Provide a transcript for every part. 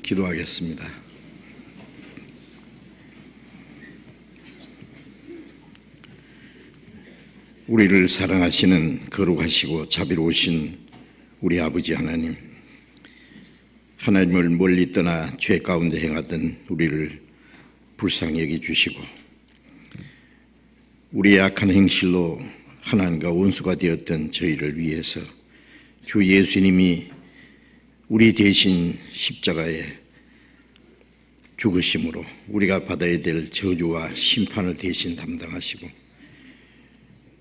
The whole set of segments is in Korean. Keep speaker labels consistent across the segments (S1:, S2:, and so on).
S1: 기도하겠습니다. 우리를 사랑하시는 거룩하시고 자비로우신 우리 아버지 하나님, 하나님을 멀리 떠나 죄 가운데 행하던 우리를 불쌍히 여겨주시고 우리의 악한 행실로 하나님과 원수가 되었던 저희를 위해서 주 예수님이 우리 대신 십자가에 죽으심으로 우리가 받아야 될 저주와 심판을 대신 담당하시고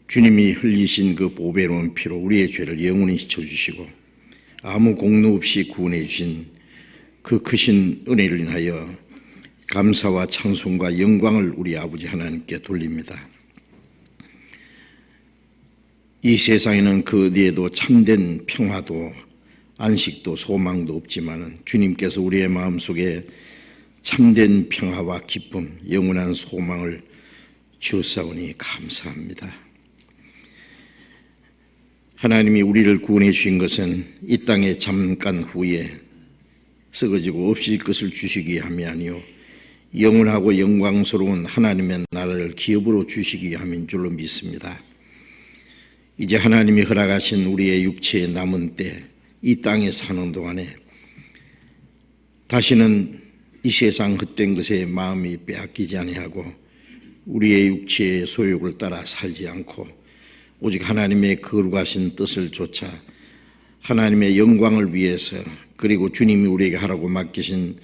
S1: 주님이 흘리신 그 보배로운 피로 우리의 죄를 영원히 씻어주시고 아무 공로 없이 구원해 주신 그 크신 은혜를 인하여 감사와 찬송과 영광을 우리 아버지 하나님께 돌립니다. 이 세상에는 그 어디에도 참된 평화도 안식도 소망도 없지만 주님께서 우리의 마음속에 참된 평화와 기쁨, 영원한 소망을 주사오니 감사합니다. 하나님이 우리를 구원해 주신 것은 이 땅에 잠깐 후에 썩어지고 없을 것을 주시기 함이 아니요 영원하고 영광스러운 하나님의 나라를 기업으로 주시기 함인 줄로 믿습니다. 이제 하나님이 허락하신 우리의 육체의 남은 때 이 땅에 사는 동안에 다시는 이 세상 헛된 것에 마음이 빼앗기지 아니하고 우리의 육체의 소욕을 따라 살지 않고 오직 하나님의 거룩하신 뜻을 좇아 하나님의 영광을 위해서 그리고 주님이 우리에게 하라고 맡기신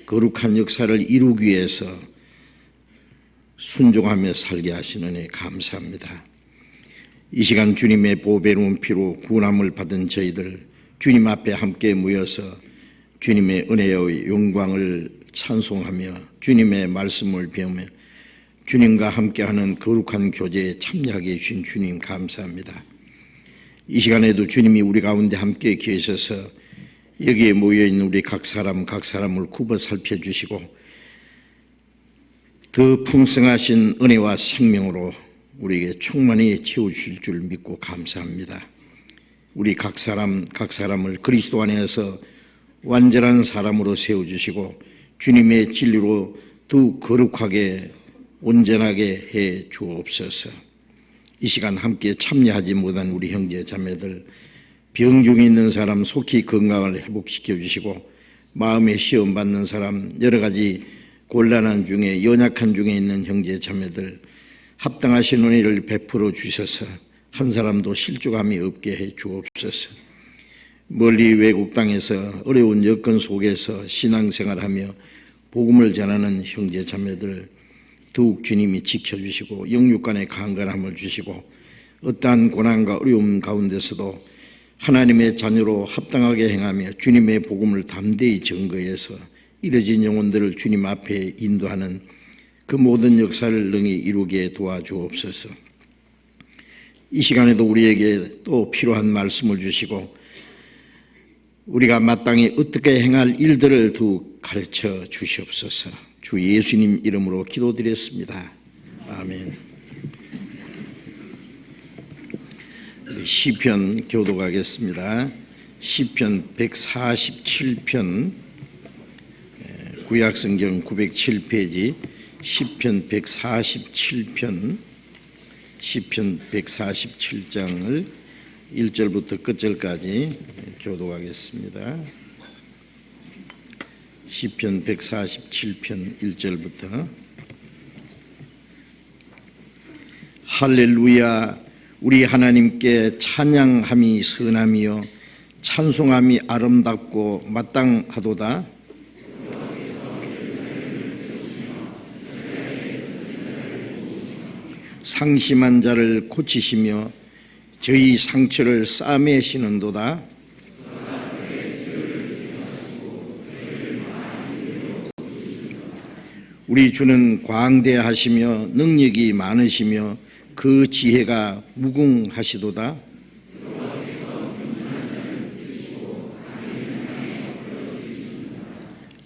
S1: 거룩한 역사를 이루기 위해서 순종하며 살게 하시느니 감사합니다. 이 시간 주님의 보배로운 피로 구원함을 받은 저희들 주님 앞에 함께 모여서 주님의 은혜의 영광을 찬송하며 주님의 말씀을 배우며 주님과 함께하는 거룩한 교제에 참여하게 해주신 주님 감사합니다. 이 시간에도 주님이 우리 가운데 함께 계셔서 여기에 모여있는 우리 각 사람을 굽어 살펴주시고 더 풍성하신 은혜와 생명으로 우리에게 충만히 채워주실 줄 믿고 감사합니다. 우리 각 사람을 그리스도 안에서 완전한 사람으로 세워주시고 주님의 진리로 더 거룩하게 온전하게 해 주옵소서. 이 시간 함께 참여하지 못한 우리 형제 자매들 병 중에 있는 사람 속히 건강을 회복시켜 주시고 마음에 시험 받는 사람 여러 가지 곤란한 중에 연약한 중에 있는 형제 자매들 합당하신 은혜를 베풀어 주셔서 한 사람도 실족함이 없게 해 주옵소서. 멀리 외국 땅에서 어려운 여건 속에서 신앙생활하며 복음을 전하는 형제 자매들 더욱 주님이 지켜주시고 영육간의 강건함을 주시고 어떠한 고난과 어려움 가운데서도 하나님의 자녀로 합당하게 행하며 주님의 복음을 담대히 증거해서 이뤄진 영혼들을 주님 앞에 인도하는 그 모든 역사를 능히 이루게 도와주옵소서. 이 시간에도 우리에게 또 필요한 말씀을 주시고 우리가 마땅히 어떻게 행할 일들을 더욱 가르쳐 주시옵소서. 주 예수님 이름으로 기도드렸습니다. 아멘. 시편 교독하겠습니다. 시편 147편 구약성경 907페이지 시편 147편 시편 147장을 1절부터 끝절까지 교독하겠습니다. 시편 147편 1절부터 할렐루야 우리 하나님께 찬양함이 선함이요 찬송함이 아름답고 마땅하도다. 상심한 자를 고치시며 저희 상처를 싸매시는도다. 우리 주는 광대하시며 능력이 많으시며 그 지혜가 무궁하시도다.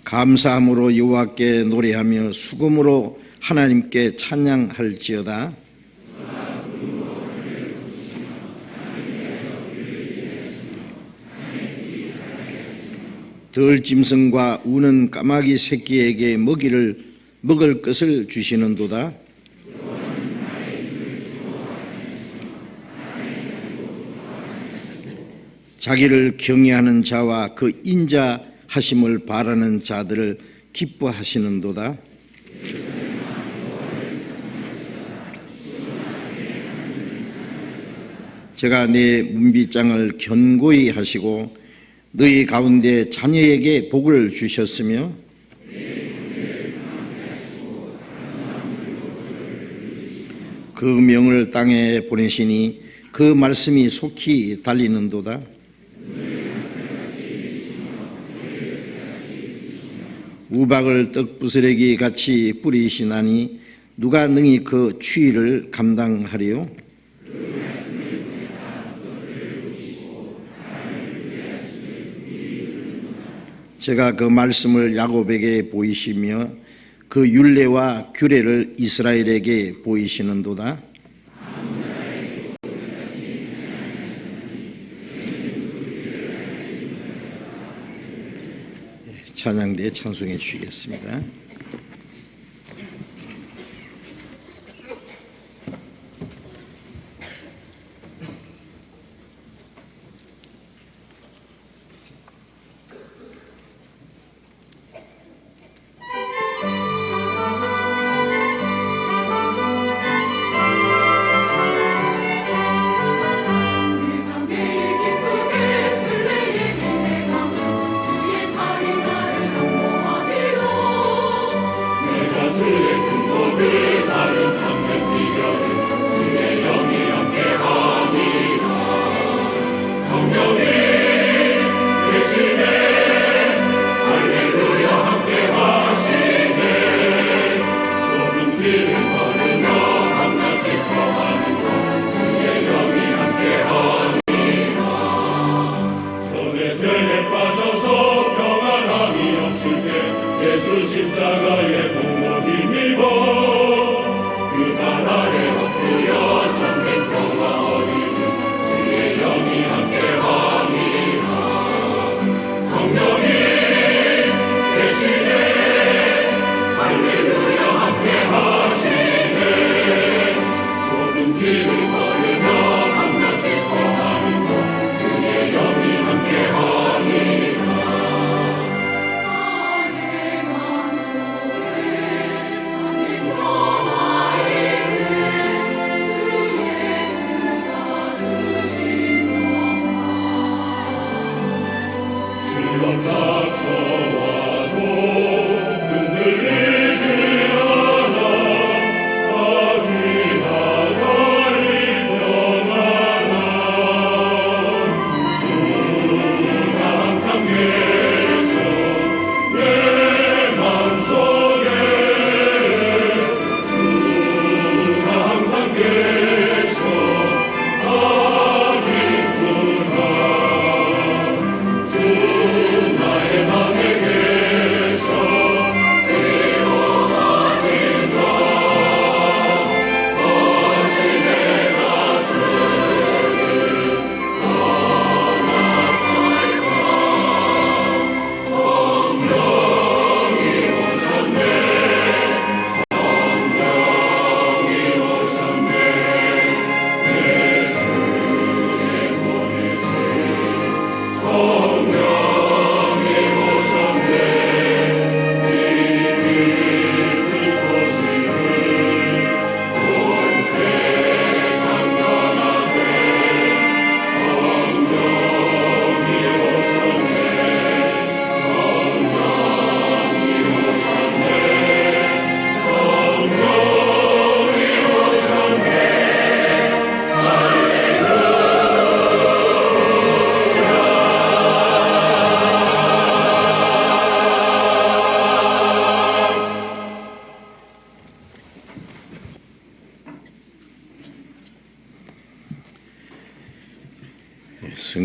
S1: 감사함으로 여호와께 노래하며 수금으로 하나님께 찬양할지어다. 들짐승과 우는 까마귀 새끼에게 먹을 것을 주시는도다. 자기를 경외하는 자와 그 인자하심을 바라는 자들을 기뻐하시는도다. 제가 네 문빗장을 견고히 하시고 너희 가운데 자녀에게 복을 주셨으며 그 명을 땅에 보내시니 그 말씀이 속히 달리는도다. 우박을 떡부스러기 같이 뿌리시나니 누가 능히 그 추위를 감당하리요? 제가 그 말씀을 야곱에게 보이시며 그 율례와 규례를 이스라엘에게 보이시는도다. 찬양대에 찬송해 주시겠습니다.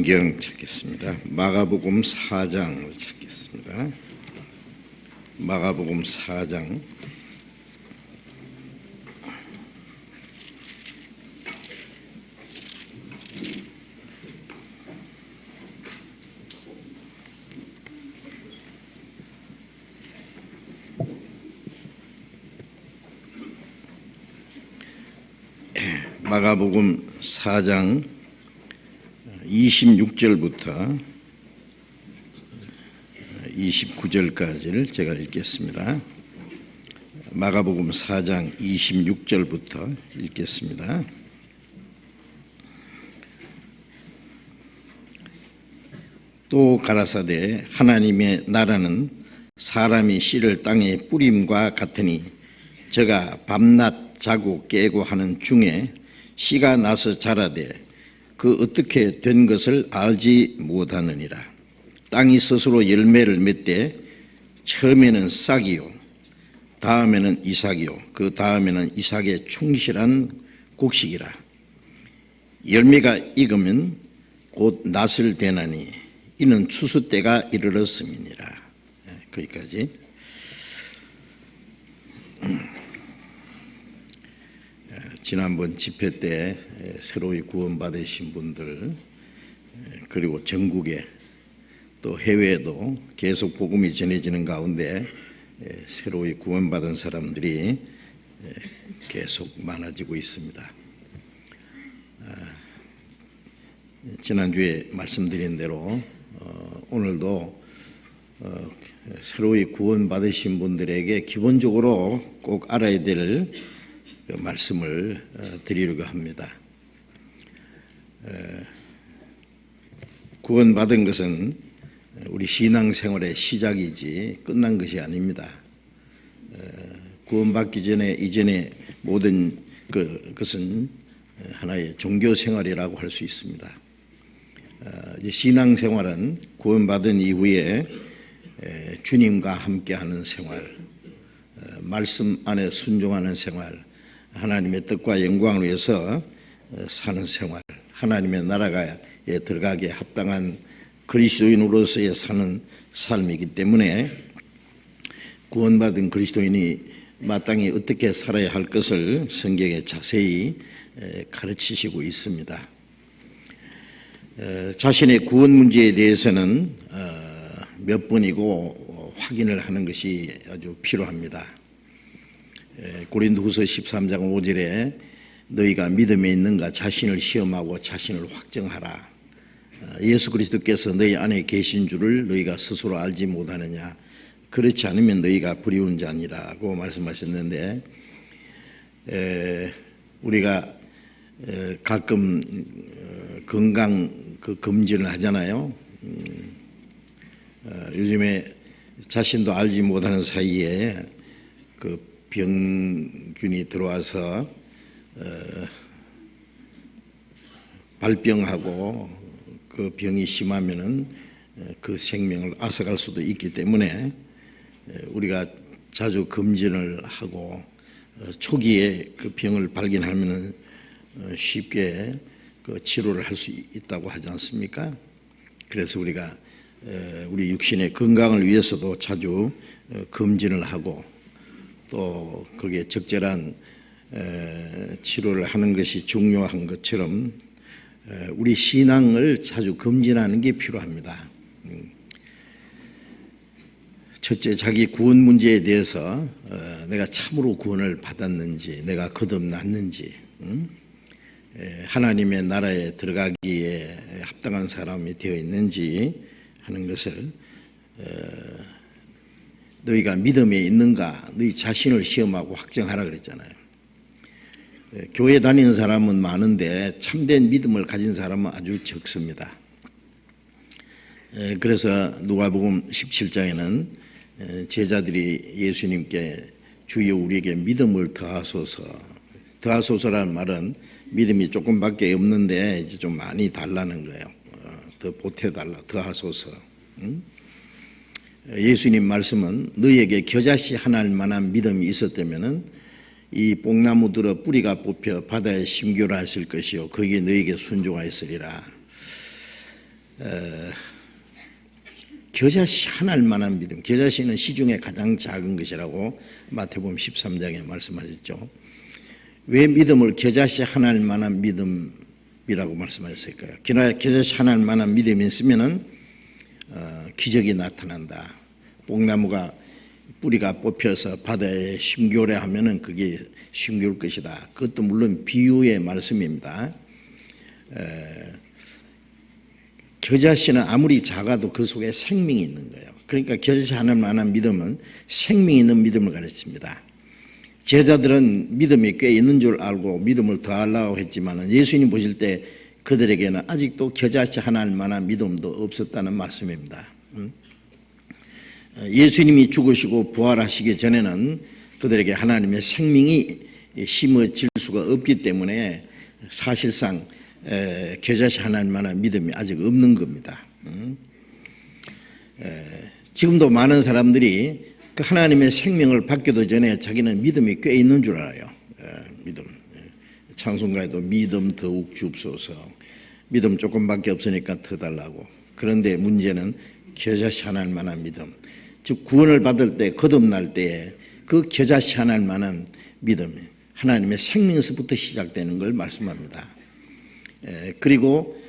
S1: 성경 찾겠습니다. 마가복음 4장을 찾겠습니다. 마가복음 4장 마가복음 4장 26절부터 29절까지를 제가 읽겠습니다. 마가복음 4장 26절부터 읽겠습니다. 또 가라사대 하나님의 나라는 사람이 씨를 땅에 뿌림과 같으니 저가 밤낮 자고 깨고 하는 중에 씨가 나서 자라되 그 어떻게 된 것을 알지 못하느니라. 땅이 스스로 열매를 맺되 처음에는 싹이요 다음에는 이삭이요 그 다음에는 이삭의 충실한 곡식이라. 열매가 익으면 곧 낫을 되나니 이는 추수 때가 이르렀음이니라. 거기까지. 지난번 집회 때 새로이 구원받으신 분들, 그리고 전국에 또 해외에도 계속 복음이 전해지는 가운데 새로이 구원받은 사람들이 계속 많아지고 있습니다. 지난주에 말씀드린 대로 오늘도 새로이 구원받으신 분들에게 기본적으로 꼭 알아야 될 말씀을 드리려고 합니다. 구원받은 것은 우리 신앙생활의 시작이지 끝난 것이 아닙니다. 구원받기 전에 이전에 모든 것은 하나의 종교생활이라고 할 수 있습니다. 신앙생활은 구원받은 이후에 주님과 함께하는 생활, 말씀 안에 순종하는 생활, 하나님의 뜻과 영광을 위해서 사는 생활, 하나님의 나라에 들어가기에 합당한 그리스도인으로서의 사는 삶이기 때문에 구원받은 그리스도인이 마땅히 어떻게 살아야 할 것을 성경에 자세히 가르치시고 있습니다. 자신의 구원 문제에 대해서는 몇 번이고 확인을 하는 것이 아주 필요합니다. 고린도후서 13장 5절에 너희가 믿음에 있는가 자신을 시험하고 자신을 확정하라. 예수 그리스도께서 너희 안에 계신 줄을 너희가 스스로 알지 못하느냐. 그렇지 않으면 너희가 불의운 자니라고 말씀하셨는데, 우리가 가끔 건강 검진을 하잖아요. 요즘에 자신도 알지 못하는 사이에 그 병균이 들어와서 발병하고 그 병이 심하면은 그 생명을 앗아갈 수도 있기 때문에 우리가 자주 검진을 하고 초기에 그 병을 발견하면은 쉽게 그 치료를 할 수 있다고 하지 않습니까? 그래서 우리가 우리 육신의 건강을 위해서도 자주 검진을 하고 또 거기에 적절한 치료를 하는 것이 중요한 것처럼 우리 신앙을 자주 검진하는 게 필요합니다. 첫째, 자기 구원 문제에 대해서 내가 참으로 구원을 받았는지, 내가 거듭났는지, 하나님의 나라에 들어가기에 합당한 사람이 되어 있는지 하는 것을 너희가 믿음에 있는가 너희 자신을 시험하고 확정하라 그랬잖아요. 교회 다니는 사람은 많은데 참된 믿음을 가진 사람은 아주 적습니다. 그래서 누가복음 17장에는 제자들이 예수님께 주여 우리에게 믿음을 더하소서라는 말은 믿음이 조금밖에 없는데 이제 좀 많이 달라는 거예요. 더 보태달라, 더하소서. 예수님 말씀은 너희에게 겨자씨 하나일 만한 믿음이 있었다면은 이 뽕나무 들어 뿌리가 뽑혀 바다에 심교를 하실 것이요 거기에 너희에게 순종하였으리라. 겨자씨 하나일 만한 믿음. 겨자씨는 시중에 가장 작은 것이라고 마태복음 13장에 말씀하셨죠. 왜 믿음을 겨자씨 하나일 만한 믿음이라고 말씀하셨을까요? 겨자씨 하나일 만한 믿음이 있으면은 기적이 나타난다. 뽕나무가 뿌리가 뽑혀서 바다에 심겨오려 하면은 그게 심겨올 것이다. 그것도 물론 비유의 말씀입니다. 겨자씨는 아무리 작아도 그 속에 생명이 있는 거예요. 그러니까 겨자씨 하나만한 믿음은 생명 있는 믿음을 가르칩니다. 제자들은 믿음이 꽤 있는 줄 알고 믿음을 더하려고 했지만 예수님 보실 때 그들에게는 아직도 겨자씨 하나만한 믿음도 없었다는 말씀입니다. 예수님이 죽으시고 부활하시기 전에는 그들에게 하나님의 생명이 심어질 수가 없기 때문에 사실상 겨자씨 하나만한 믿음이 아직 없는 겁니다. 지금도 많은 사람들이 그 하나님의 생명을 받기도 전에 자기는 믿음이 꽤 있는 줄 알아요. 믿음. 찬송가에도 믿음 더욱 줍소서. 믿음 조금밖에 없으니까 더 달라고. 그런데 문제는 겨자씨 하나만한 믿음. 즉 구원을 받을 때 거듭날 때에 그 겨자씨 하나만한 믿음, 하나님의 생명에서부터 시작되는 걸 말씀합니다. 그리고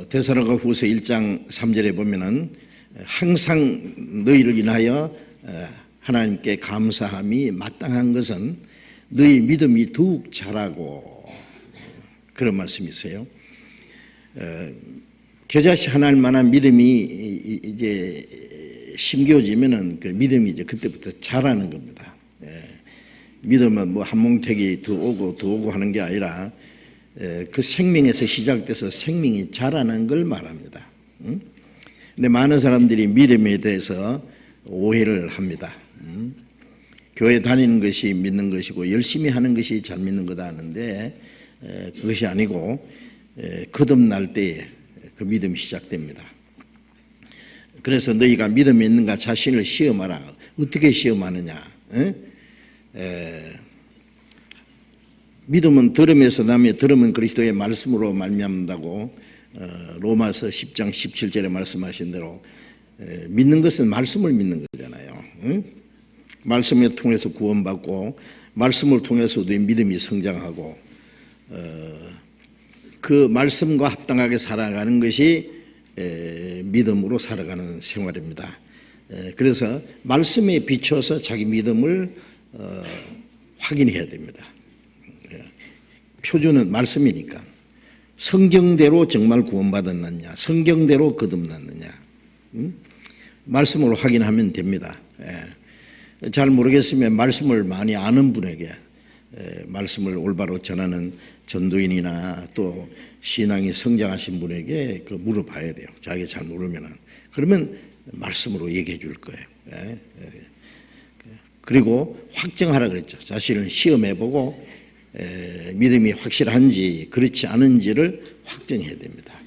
S1: 데살로니가후서 1장 3절에 보면은 항상 너희를 인하여 하나님께 감사함이 마땅한 것은 너희 믿음이 더욱 자라고, 그런 말씀이 있어요. 겨자씨 하나만한 믿음이 이제 심겨지면은 그 믿음이 이제 그때부터 자라는 겁니다. 믿음은 뭐 한 뭉태기 더 오고 하는 게 아니라 그 생명에서 시작돼서 생명이 자라는 걸 말합니다. 근데 많은 사람들이 믿음에 대해서 오해를 합니다. 교회 다니는 것이 믿는 것이고 열심히 하는 것이 잘 믿는 거다 하는데 그것이 아니고 거듭날 때에 그 믿음이 시작됩니다. 그래서 너희가 믿음이 있는가 자신을 시험하라. 어떻게 시험하느냐? 믿음은 들음에서 나며 들음은 그리스도의 말씀으로 말미암는다고 로마서 10장 17절에 말씀하신 대로 믿는 것은 말씀을 믿는 거잖아요. 말씀을 통해서 구원받고 말씀을 통해서 우리의 믿음이 성장하고 그 말씀과 합당하게 살아가는 것이 믿음으로 살아가는 생활입니다. 그래서 말씀에 비춰서 자기 믿음을 확인해야 됩니다. 표준은 말씀이니까 성경대로 정말 구원받았느냐, 성경대로 거듭났느냐, 말씀으로 확인하면 됩니다. 잘 모르겠으면 말씀을 많이 아는 분에게 말씀을 올바로 전하는 전도인이나 또 신앙이 성장하신 분에게 그 물어봐야 돼요. 자기가 잘 모르면은. 그러면 말씀으로 얘기해 줄 거예요. 그리고 확정하라 그랬죠. 자신을 시험해 보고 믿음이 확실한지 그렇지 않은지를 확정해야 됩니다.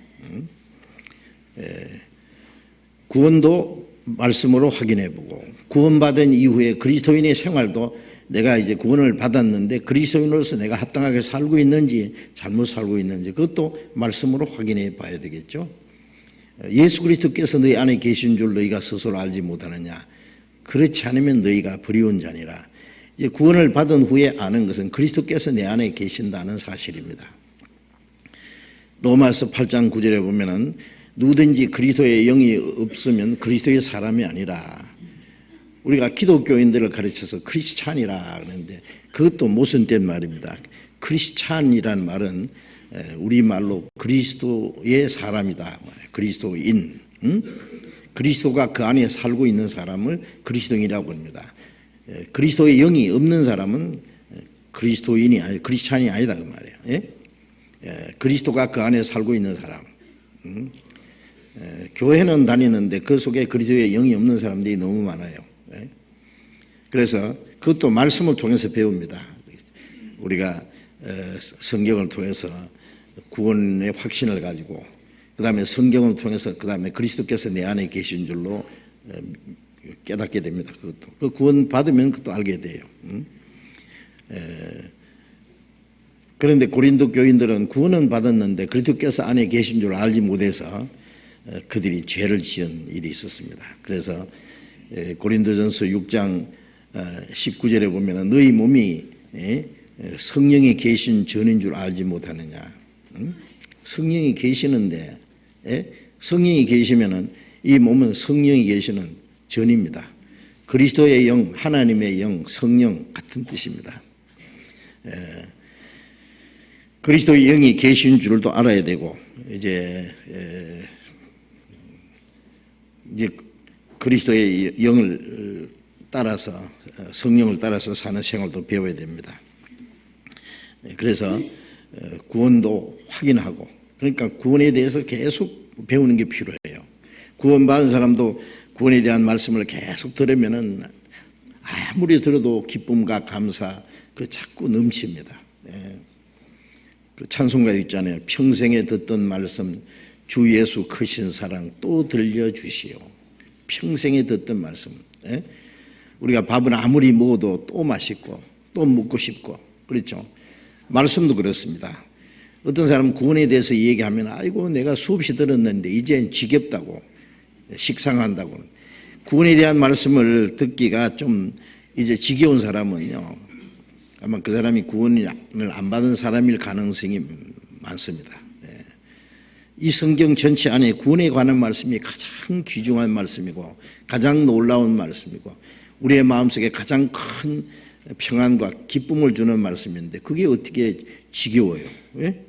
S1: 구원도 말씀으로 확인해 보고 구원받은 이후에 그리스도인의 생활도 내가 이제 구원을 받았는데 그리스도인으로서 내가 합당하게 살고 있는지 잘못 살고 있는지 그것도 말씀으로 확인해 봐야 되겠죠. 예수 그리스도께서 너희 안에 계신 줄 너희가 스스로 알지 못하느냐. 그렇지 않으면 너희가 버리운 자니라. 이제 구원을 받은 후에 아는 것은 그리스도께서 내 안에 계신다는 사실입니다. 로마서 8장 9절에 보면은 누구든지 그리스도의 영이 없으면 그리스도의 사람이 아니라, 우리가 기독교인들을 가르쳐서 크리스찬이라 그러는데 그것도 모순된 말입니다. 크리스찬이라는 말은 우리말로 그리스도의 사람이다. 그리스도인. 그리스도가 그 안에 살고 있는 사람을 그리스도인이라고 합니다. 그리스도의 영이 없는 사람은 그리스도인이 아니, 크리스찬이 아니다 그 말이에요. 그리스도가 그 안에 살고 있는 사람. 교회는 다니는데 그 속에 그리스도의 영이 없는 사람들이 너무 많아요. 그래서 그것도 말씀을 통해서 배웁니다. 우리가 성경을 통해서 구원의 확신을 가지고 그 다음에 성경을 통해서 그 다음에 그리스도께서 내 안에 계신 줄로 깨닫게 됩니다. 그것도 그 구원 받으면 그것도 알게 돼요. 그런데 고린도 교인들은 구원은 받았는데 그리스도께서 안에 계신 줄 알지 못해서 그들이 죄를 지은 일이 있었습니다. 그래서 고린도전서 6장 19절에 보면 너희 몸이 성령이 계신 전인 줄 알지 못하느냐. 성령이 계시는데 성령이 계시면은 이 몸은 성령이 계시는 전입니다. 그리스도의 영, 하나님의 영, 성령 같은 뜻입니다. 그리스도의 영이 계신 줄도 알아야 되고 이제 그리스도의 영을 따라서 성령을 따라서 사는 생활도 배워야 됩니다. 그래서 구원도 확인하고 그러니까 구원에 대해서 계속 배우는 게 필요해요. 구원받은 사람도 구원에 대한 말씀을 계속 들으면은 아무리 들어도 기쁨과 감사 자꾸 넘칩니다. 그 찬송가 있잖아요. 평생에 듣던 말씀 주 예수 크신 사랑 또 들려주시오. 평생에 듣던 말씀. 우리가 밥은 아무리 먹어도 또 맛있고 또 먹고 싶고 그렇죠. 말씀도 그렇습니다. 어떤 사람은 구원에 대해서 얘기하면 아이고 내가 수없이 들었는데 이젠 지겹다고 식상한다고. 구원에 대한 말씀을 듣기가 좀 이제 지겨운 사람은요 아마 그 사람이 구원을 안 받은 사람일 가능성이 많습니다. 이 성경 전체 안에 구원에 관한 말씀이 가장 귀중한 말씀이고 가장 놀라운 말씀이고 우리의 마음속에 가장 큰 평안과 기쁨을 주는 말씀인데 그게 어떻게 지겨워요? 왜?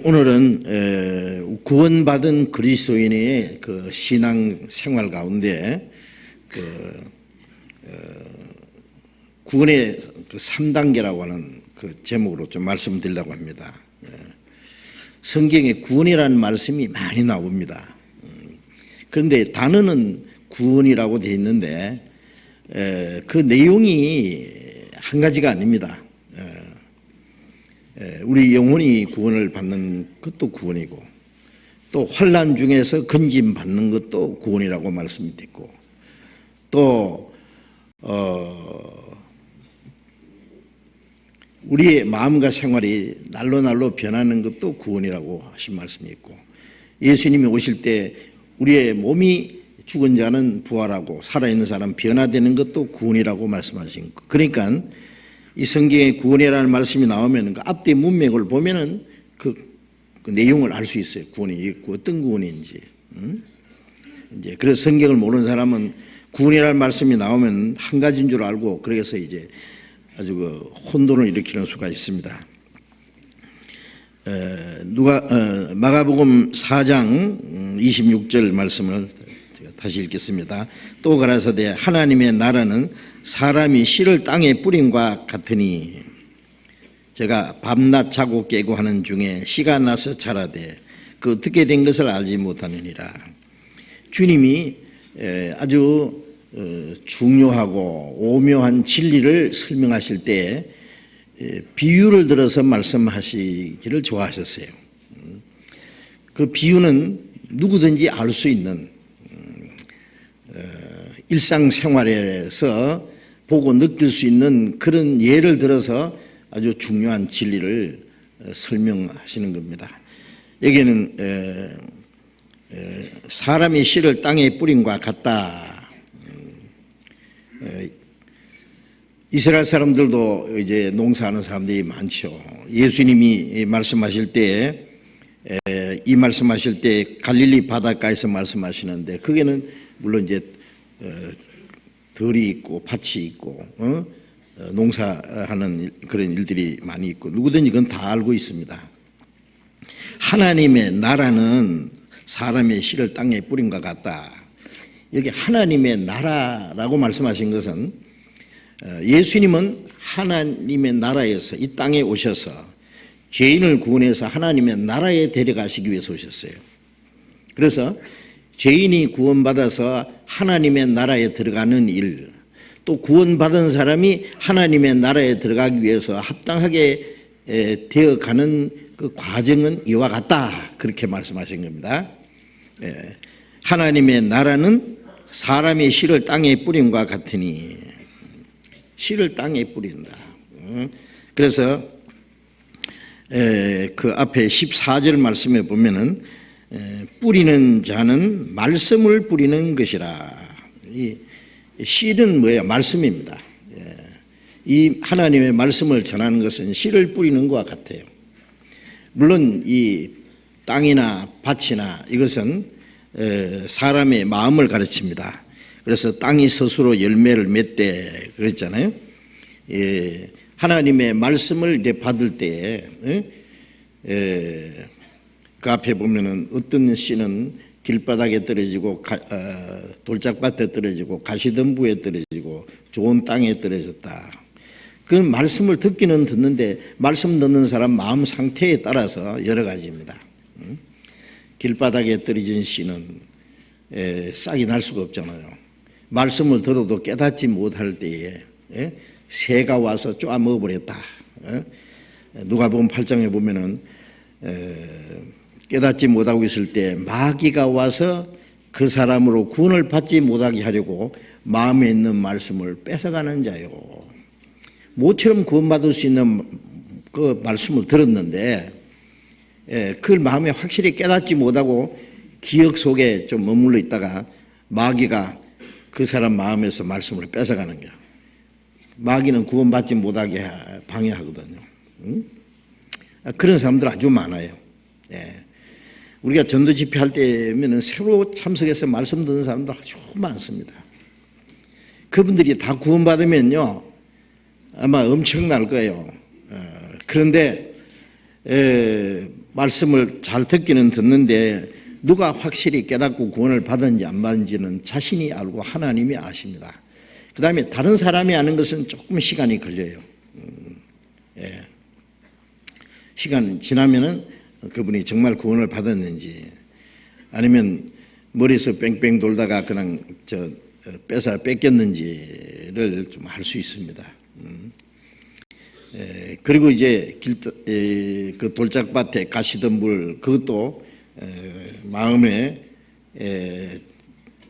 S1: 오늘은 구원받은 그리스도인의 그 신앙 생활 가운데 구원의 그 3단계라고 하는 그 제목으로 좀 말씀드리려고 합니다. 성경에 구원이라는 말씀이 많이 나옵니다. 그런데 단어는 구원이라고 되어 있는데 그 내용이 한 가지가 아닙니다. 우리 영혼이 구원을 받는 것도 구원이고 또 환난 중에서 건짐 받는 것도 구원이라고 말씀이 됐고 또 우리의 마음과 생활이 날로 날로 변하는 것도 구원이라고 하신 말씀이 있고 예수님이 오실 때 우리의 몸이 죽은 자는 부활하고 살아있는 사람 변화되는 것도 구원이라고 말씀하신 거. 그러니까 이 성경에 구원이라는 말씀이 나오면 그 앞뒤 문맥을 보면은 그 내용을 알 수 있어요. 구원이 어떤 구원인지. 이제 그래서 성경을 모르는 사람은 구원이라는 말씀이 나오면 한 가지인 줄 알고 그래서 이제 아주 그 혼돈을 일으키는 수가 있습니다. 마가복음 4장 26절 말씀을 제가 다시 읽겠습니다. 또 가라사대 하나님의 나라는 사람이 씨를 땅에 뿌림과 같으니 제가 밤낮 자고 깨고 하는 중에 씨가 나서 자라되 그 어떻게 된 것을 알지 못하느니라. 주님이 아주 중요하고 오묘한 진리를 설명하실 때 비유를 들어서 말씀하시기를 좋아하셨어요. 그 비유는 누구든지 알 수 있는 일상생활에서 보고 느낄 수 있는 그런 예를 들어서 아주 중요한 진리를 설명하시는 겁니다. 여기는 사람이 씨를 땅에 뿌림과 같다. 이스라엘 사람들도 이제 농사하는 사람들이 많죠. 예수님이 말씀하실 때 이 말씀하실 때 갈릴리 바닷가에서 말씀하시는데 거기는 물론 이제 들이 있고 밭이 있고 농사하는 그런 일들이 많이 있고 누구든지 그건 다 알고 있습니다. 하나님의 나라는 사람의 씨를 땅에 뿌림과 같다. 여기 하나님의 나라라고 말씀하신 것은 예수님은 하나님의 나라에서 이 땅에 오셔서 죄인을 구원해서 하나님의 나라에 데려가시기 위해서 오셨어요. 그래서 죄인이 구원받아서 하나님의 나라에 들어가는 일, 또 구원받은 사람이 하나님의 나라에 들어가기 위해서 합당하게 되어가는 그 과정은 이와 같다. 그렇게 말씀하신 겁니다. 하나님의 나라는 사람의 씨를 땅에 뿌림과 같으니 씨를 땅에 뿌린다. 그래서 그 앞에 14절 말씀에 보면은 뿌리는 자는 말씀을 뿌리는 것이라. 이 씨는 뭐예요? 말씀입니다. 이 하나님의 말씀을 전하는 것은 씨를 뿌리는 것과 같아요. 물론 이 땅이나 밭이나 이것은 사람의 마음을 가르칩니다. 그래서 땅이 스스로 열매를 맺되 그랬잖아요. 하나님의 말씀을 이제 받을 때에 그 앞에 보면은 어떤 씨는 길바닥에 떨어지고 돌짝밭에 떨어지고 가시덤불에 떨어지고 좋은 땅에 떨어졌다. 그 말씀을 듣기는 듣는데 말씀 듣는 사람 마음 상태에 따라서 여러 가지입니다. 길바닥에 떨어진 씨는 싹이 날 수가 없잖아요. 말씀을 들어도 깨닫지 못할 때에 새가 와서 쪼아 먹어버렸다. 누가복음 8장에 보면은 깨닫지 못하고 있을 때 마귀가 와서 그 사람으로 구원을 받지 못하게 하려고 마음에 있는 말씀을 뺏어가는 자요. 모처럼 구원받을 수 있는 그 말씀을 들었는데 그걸 마음에 확실히 깨닫지 못하고 기억 속에 좀 머물러 있다가 마귀가 그 사람 마음에서 말씀을 뺏어가는 거야. 마귀는 구원받지 못하게 방해하거든요. 그런 사람들 아주 많아요. 우리가 전도 집회할 때면은 새로 참석해서 말씀 듣는 사람들 아주 많습니다. 그분들이 다 구원받으면요 아마 엄청날 거예요. 그런데 말씀을 잘 듣기는 듣는데 누가 확실히 깨닫고 구원을 받은지 안 받은지는 자신이 알고 하나님이 아십니다. 그 다음에 다른 사람이 아는 것은 조금 시간이 걸려요. 시간 지나면은 그분이 정말 구원을 받았는지 아니면 머리에서 뺑뺑 돌다가 그냥 뺏겼는지를 좀 알 수 있습니다. 그리고 이제 그 돌짝밭에 가시덤불 그것도 마음에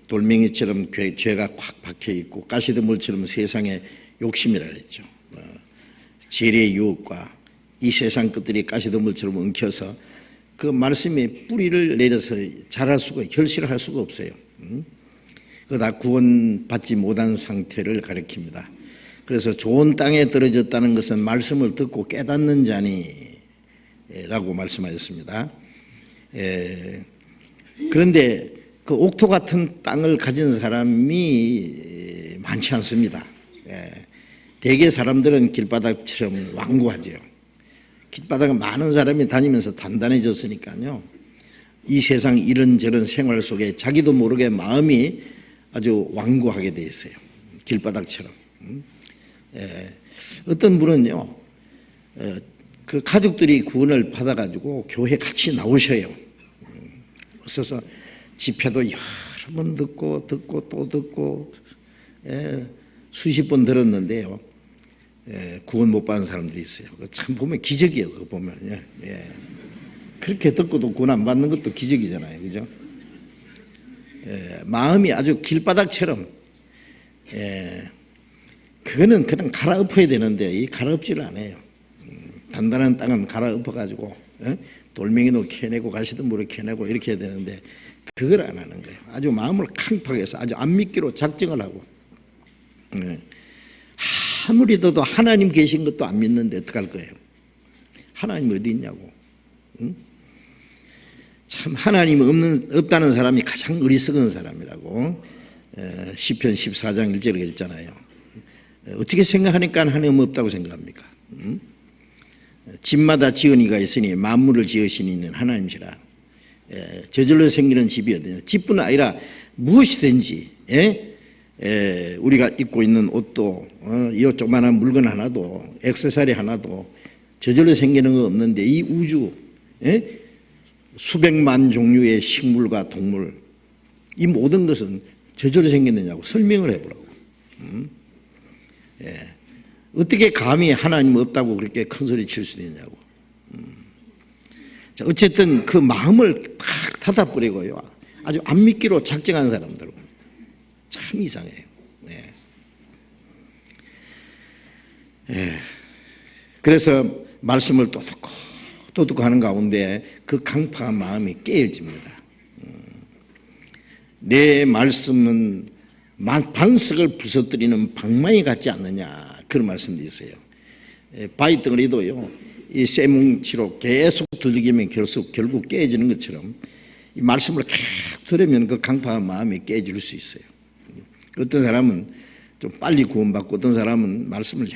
S1: 돌멩이처럼 죄가 콱 박혀 있고 가시덤불처럼 세상의 욕심이라 그랬죠. 재리의 유혹과 이 세상 것들이 가시덤불처럼 엉켜서 그 말씀에 뿌리를 내려서 자랄 수가 결실을 할 수가 없어요. 그거 다 구원받지 못한 상태를 가리킵니다. 그래서 좋은 땅에 떨어졌다는 것은 말씀을 듣고 깨닫는 자니라고 말씀하셨습니다. 그런데 그 옥토 같은 땅을 가진 사람이 많지 않습니다. 대개 사람들은 길바닥처럼 완고하죠. 길바닥은 많은 사람이 다니면서 단단해졌으니까요. 이 세상 이런저런 생활 속에 자기도 모르게 마음이 아주 완고하게 돼 있어요. 길바닥처럼. 어떤 분은요, 그 가족들이 구원을 받아가지고 교회 같이 나오셔요. 그래서 집회도 여러 번 듣고 또 듣고 수십 번 들었는데요. 구원 못 받은 사람들이 있어요. 참 보면 기적이에요. 그거 보면. 그렇게 듣고도 구원 안 받는 것도 기적이잖아요. 그죠? 마음이 아주 길바닥처럼 그거는 그냥 갈아엎어야 되는데 이 갈아엎지를 않아요. 단단한 땅은 갈아엎어가지고 돌멩이도 캐내고 가시덤불을 캐내고 이렇게 해야 되는데 그걸 안 하는 거예요. 아주 마음을 강팍해서 아주 안 믿기로 작정을 하고 아무리 더도 하나님 계신 것도 안 믿는데 어떡할 거예요. 하나님 어디 있냐고. 참 하나님 없다는 사람이 가장 어리석은 사람이라고 시편 14장 1절에 그랬잖아요. 어떻게 생각하니까 하나님 없다고 생각합니까? 집마다 지은 이가 있으니 만물을 지으신 이는 하나님이시라. 저절로 생기는 집이 어디냐. 집뿐 아니라 무엇이든지 우리가 입고 있는 옷도 이 조그마한 물건 하나도 액세서리 하나도 저절로 생기는 거 없는데 이 우주 수백만 종류의 식물과 동물 이 모든 것은 저절로 생겼느냐고 설명을 해보라고. 어떻게 감히 하나님 없다고 그렇게 큰 소리 칠 수 있냐고. 자, 어쨌든 그 마음을 탁 닫아버리고요. 아주 안 믿기로 작정한 사람들 참 이상해요. 그래서 말씀을 또 듣고 하는 가운데 그 강팍한 마음이 깨어집니다. 내 말씀은 반석을 부서뜨리는 방망이 같지 않느냐 그런 말씀도 있어요. 바위 덩어리도요 이 쇠뭉치로 계속 두들기면 결국 깨어지는 것처럼 이 말씀을 계속 들으면 그 강팍한 마음이 깨질 수 있어요. 어떤 사람은 좀 빨리 구원받고 어떤 사람은 말씀을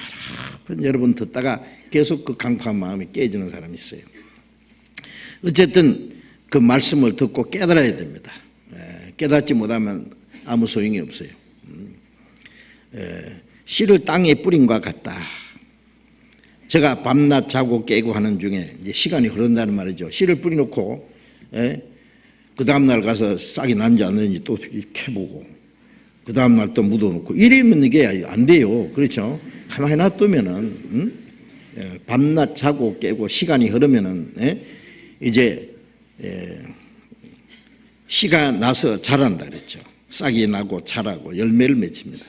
S1: 여러 번 듣다가 계속 그 강팍한 마음이 깨지는 사람이 있어요. 어쨌든 그 말씀을 듣고 깨달아야 됩니다. 깨닫지 못하면 아무 소용이 없어요. 씨를 땅에 뿌린 것 같다. 제가 밤낮 자고 깨고 하는 중에 이제 시간이 흐른다는 말이죠. 씨를 뿌려놓고 그 다음날 가서 싹이 난지 안 났는지 또 캐보고 그 다음날 또 묻어놓고 이러면 이게 안 돼요. 그렇죠? 가만히 놔두면은 밤낮 자고 깨고 시간이 흐르면은 이제 씨가 나서 자란다 그랬죠. 싹이 나고 자라고 열매를 맺힙니다.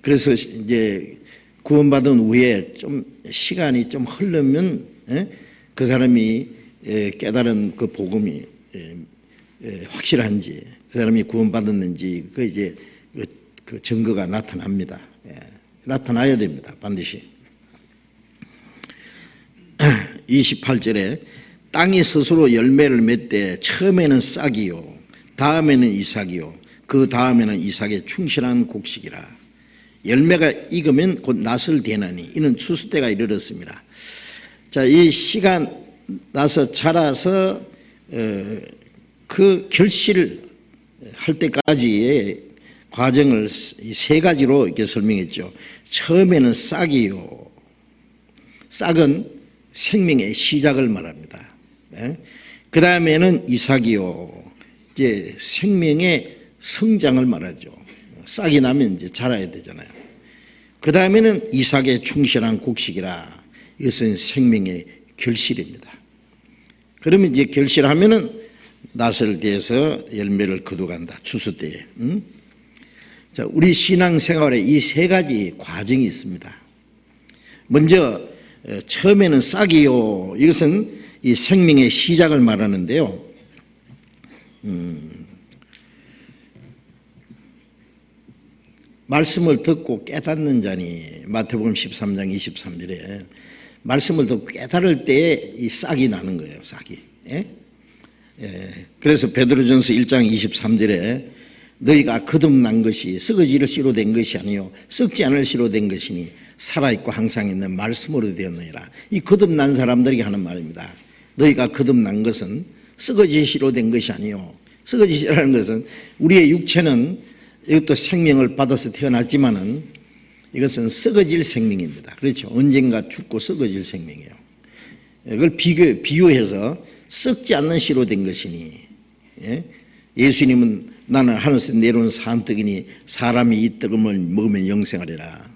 S1: 그래서 이제 구원받은 후에 좀 시간이 좀 흐르면 그 사람이 깨달은 그 복음이 확실한지 그 사람이 구원받았는지 그 이제 그 증거가 나타납니다. 나타나야 됩니다. 반드시. 28절에 땅이 스스로 열매를 맺되 처음에는 싹이요 다음에는 이삭이요 그 다음에는 이삭의 충실한 곡식이라. 열매가 익으면 곧 낫을 대나니 이는 추수 때가 이르렀습니다. 자, 이 씨가 나서 자라서 그 결실을 할 때까지의 과정을 세 가지로 이렇게 설명했죠. 처음에는 싹이요. 싹은 생명의 시작을 말합니다. 그 다음에는 이삭이요. 이제 생명의 성장을 말하죠. 싹이 나면 이제 자라야 되잖아요. 그 다음에는 이삭의 충실한 곡식이라. 이것은 생명의 결실입니다. 그러면 이제 결실하면은 낫을 대해서 열매를 거두간다. 추수 때에. 자, 우리 신앙생활에 이 세 가지 과정이 있습니다. 먼저 처음에는 싹이요. 이것은 이 생명의 시작을 말하는데요. 말씀을 듣고 깨닫는 자니 마태복음 13장 23절에 말씀을 듣고 깨달을 때에 이 싹이 나는 거예요. 싹이. 그래서 베드로전서 1장 23절에 너희가 거듭난 것이 썩어질 씨로 된 것이 아니요 썩지 않을 씨로 된 것이니 살아있고 항상 있는 말씀으로 되었느니라. 이 거듭난 사람들에게 하는 말입니다. 너희가 거듭난 것은 썩어질 씨로 된 것이 아니요 썩어질 씨라는 것은 우리의 육체는 이것도 생명을 받아서 태어났지만은 이것은 썩어질 생명입니다. 그렇죠? 언젠가 죽고 썩어질 생명이에요. 이걸 비유해서 썩지 않는 씨로 된 것이니 예수님은 나는 하늘에서 내려온 산떡이니 사람이 이 떡을 먹으면 영생하리라.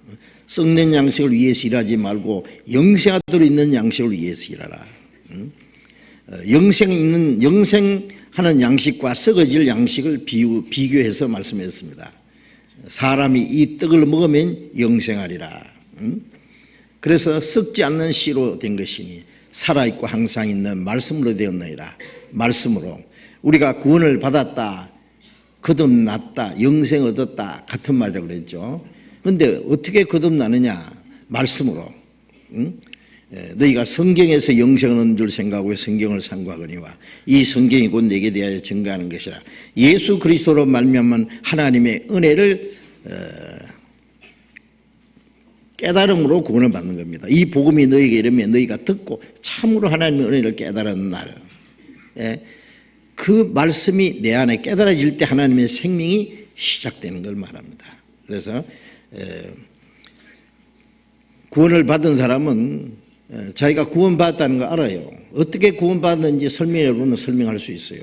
S1: 썩는 양식을 위해서 일하지 말고 영생하도록 있는 양식을 위해서 일하라. 영생하는 양식과 썩어질 양식을 비교해서 말씀했습니다. 사람이 이 떡을 먹으면 영생하리라. 그래서 썩지 않는 씨로 된 것이니 살아있고 항상 있는 말씀으로 되었느니라. 말씀으로 우리가 구원을 받았다, 거듭났다, 영생 얻었다 같은 말이라고 그랬죠. 그런데 어떻게 거듭나느냐? 말씀으로. 너희가 성경에서 영생을 얻는 줄 생각하고 성경을 상고하거니와 이 성경이 곧 내게 대하여 증거하는 것이라. 예수 그리스도로 말미암은 하나님의 은혜를 깨달음으로 구원을 받는 겁니다. 이 복음이 너희에게 이르면 너희가 듣고 참으로 하나님의 은혜를 깨달은 날, 그 말씀이 내 안에 깨달아질 때 하나님의 생명이 시작되는 걸 말합니다. 그래서 구원을 받은 사람은 자기가 구원받았다는 거 알아요. 어떻게 구원받았는지 설명해 보면 설명할 수 있어요.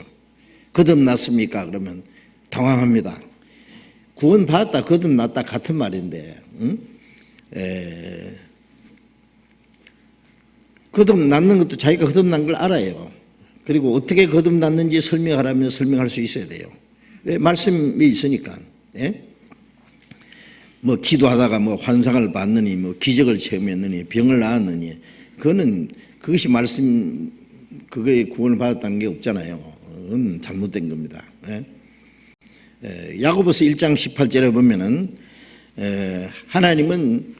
S1: 거듭났습니까? 그러면 당황합니다. 구원받았다, 거듭났다 같은 말인데 거듭났는 것도 자기가 거듭난 걸 알아요. 그리고 어떻게 거듭났는지 설명하라면 설명할 수 있어야 돼요. 왜? 말씀이 있으니까. 뭐 기도하다가 뭐 환상을 봤느니 뭐 기적을 체험했느니 병을 나았느니 그것이 말씀 그거에 구원을 받았다는 게 없잖아요. 잘못된 겁니다. 야고보서 1장 18절에 보면은 하나님은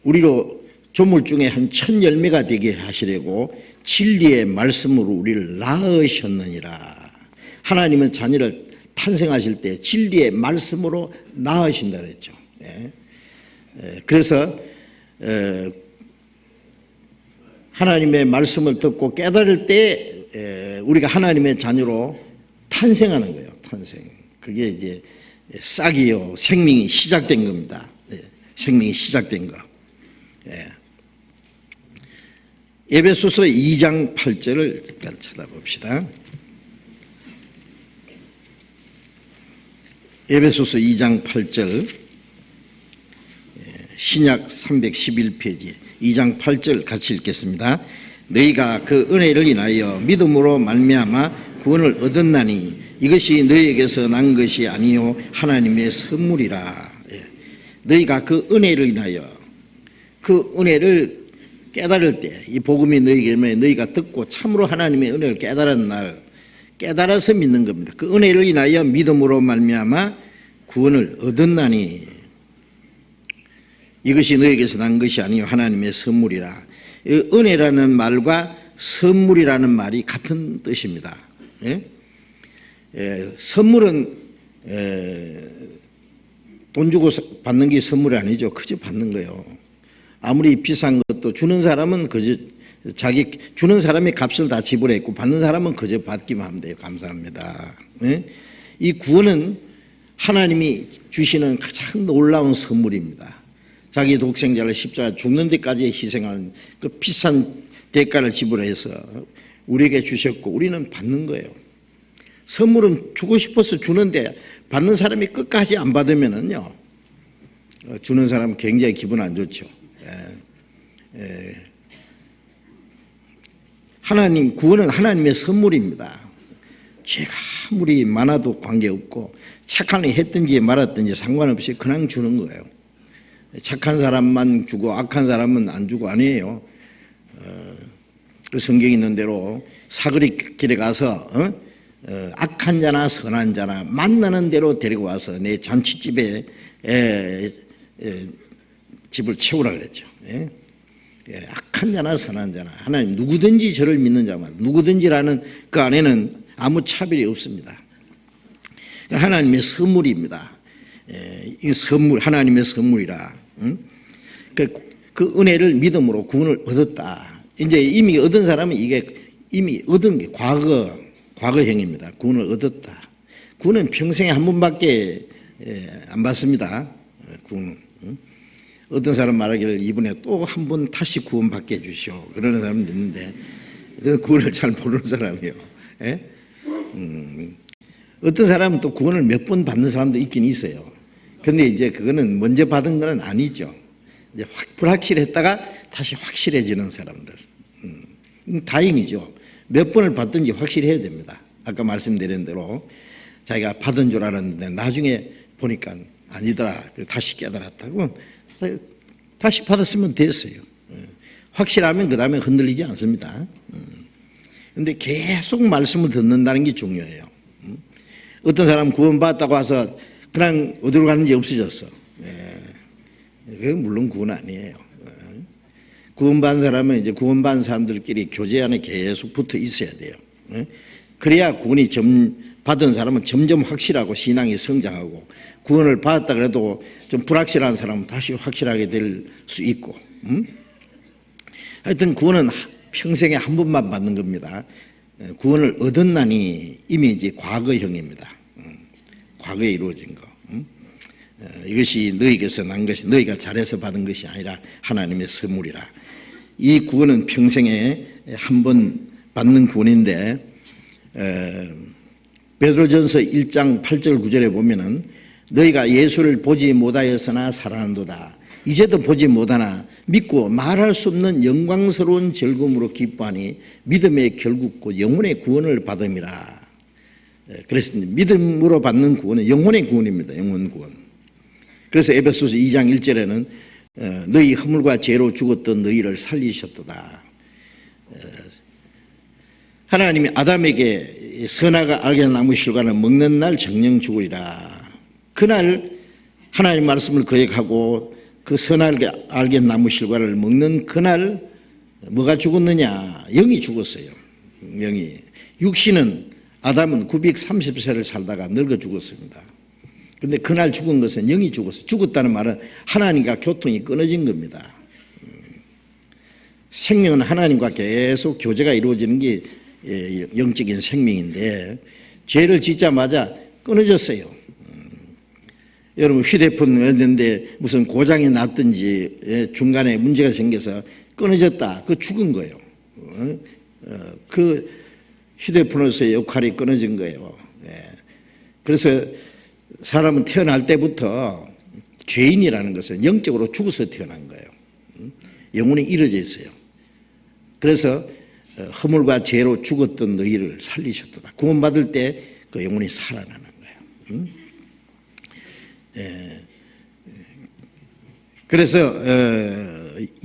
S1: 우리로 조물 중에 한 첫 열매가 되게 하시려고 진리의 말씀으로 우리를 낳으셨느니라. 하나님은 자녀를 탄생하실 때 진리의 말씀으로 낳으신다 그랬죠. 그래서 하나님의 말씀을 듣고 깨달을 때 우리가 하나님의 자녀로 탄생하는 거예요. 탄생. 그게 이제 싹이요 생명이 시작된 겁니다. 생명이 시작된 거. 에베소서 2장 8절을 잠깐 찾아봅시다. 에베소서 2장 8절, 신약 311페이지 2장 8절 같이 읽겠습니다. 너희가 그 은혜를 인하여 믿음으로 말미암아 구원을 얻었나니 이것이 너희에게서 난 것이 아니요 하나님의 선물이라. 너희가 그 은혜를 인하여, 그 은혜를 깨달을 때, 이 복음이 너희에게 너희가 듣고 참으로 하나님의 은혜를 깨달은 날, 깨달아서 믿는 겁니다. 그 은혜를 인하여 믿음으로 말미암아 구원을 얻었나니 이것이 너희에게서 난 것이 아니요 하나님의 선물이라. 은혜라는 말과 선물이라는 말이 같은 뜻입니다. 선물은 돈 주고 받는 게 선물이 아니죠. 그저 받는 거예요. 아무리 비싼 것도 주는 사람은 그저 자기 주는 사람이 값을 다 지불했고 받는 사람은 그저 받기만 하면 돼요. 감사합니다. 이 구원은 하나님이 주시는 가장 놀라운 선물입니다. 자기 독생자를 십자가 죽는 데까지 희생하는 그 비싼 대가를 지불해서 우리에게 주셨고 우리는 받는 거예요. 선물은 주고 싶어서 주는데 받는 사람이 끝까지 안 받으면은요, 주는 사람은 굉장히 기분 안 좋죠. 하나님 구원은 하나님의 선물입니다. 죄가 아무리 많아도 관계없고 착한 일 했든지 말았든지 상관없이 그냥 주는 거예요. 착한 사람만 주고 악한 사람은 안 주고 아니에요. 그 성경에 있는 대로 사거리 길에 가서 악한 자나 선한 자나 만나는 대로 데리고 와서 내 잔치집에 집을 채우라 그랬죠. 악한 자나 선한 자나 하나님 누구든지 저를 믿는 자만, 누구든지라는 그 안에는 아무 차별이 없습니다. 하나님의 선물입니다. 이 선물, 하나님의 선물이라. 그 은혜를 믿음으로 구원을 얻었다. 이제 이미 얻은 사람은 이게 이미 얻은 게 과거형입니다. 구원을 얻었다. 구원은 평생에 한 번밖에 안 받습니다. 구원. 어떤 사람 말하기를 이번에 또 한 번 다시 구원받게 해주시오. 그러는 사람도 있는데 그 구원을 잘 모르는 사람이에요. 어떤 사람은 또 구원을 몇 번 받는 사람도 있긴 있어요. 그런데 이제 그거는 먼저 받은 건 아니죠. 이제 불확실했다가 다시 확실해지는 사람들. 다행이죠. 몇 번을 받든지 확실해야 됩니다. 아까 말씀드린 대로 자기가 받은 줄 알았는데 나중에 보니까 아니더라. 다시 깨달았다고 다시 받았으면 됐어요. 확실하면 그 다음에 흔들리지 않습니다. 그런데 계속 말씀을 듣는다는 게 중요해요. 어떤 사람 구원받았다고 와서 그냥 어디로 가는지 없어졌어. 그건 물론 구원 아니에요. 구원받은 사람은 이제 구원받은 사람들끼리 교제 안에 계속 붙어 있어야 돼요. 그래야 구원이 받은 사람은 점점 확실하고 신앙이 성장하고, 구원을 받았다 그래도 좀 불확실한 사람은 다시 확실하게 될 수 있고. 하여튼 구원은 평생에 한 번만 받는 겁니다. 구원을 얻었나니 이미 이제 과거형입니다. 과거에 이루어진 거. 이것이 너희에게서 난 것이 너희가 잘해서 받은 것이 아니라 하나님의 선물이라. 이 구원은 평생에 한 번 받는 구원인데, 베드로전서 1장 8절 9절에 보면은 너희가 예수를 보지 못하였으나 사랑한도다. 이제도 보지 못하나 믿고 말할 수 없는 영광스러운 즐거움으로 기뻐하니 믿음의 결국고 영혼의 구원을 받음이라. 그래서 믿음으로 받는 구원은 영혼의 구원입니다. 영혼 구원. 그래서 에베소서 2장 1절에는 너희 허물과 죄로 죽었던 너희를 살리셨도다. 하나님이 아담에게 선악을 알게 한 나무 실과는 먹는 날 정령 죽으리라. 그날 하나님 말씀을 거역하고 그 선알개 나무 실과를 먹는 그날 뭐가 죽었느냐? 영이 죽었어요. 영이. 육신은 아담은 930세를 살다가 늙어 죽었습니다. 그런데 그날 죽은 것은 영이 죽었어요. 죽었다는 말은 하나님과 교통이 끊어진 겁니다. 생명은 하나님과 계속 교제가 이루어지는 게 영적인 생명인데 죄를 짓자마자 끊어졌어요. 여러분 휴대폰 했는데 무슨 고장이 났든지 중간에 문제가 생겨서 끊어졌다. 그 죽은 거예요. 그 휴대폰으로서의 역할이 끊어진 거예요. 그래서 사람은 태어날 때부터 죄인이라는 것은 영적으로 죽어서 태어난 거예요. 영혼이 이루어져 있어요. 그래서 허물과 죄로 죽었던 너희를 살리셨도다. 구원받을 때 그 영혼이 살아나는 거예요. 그래서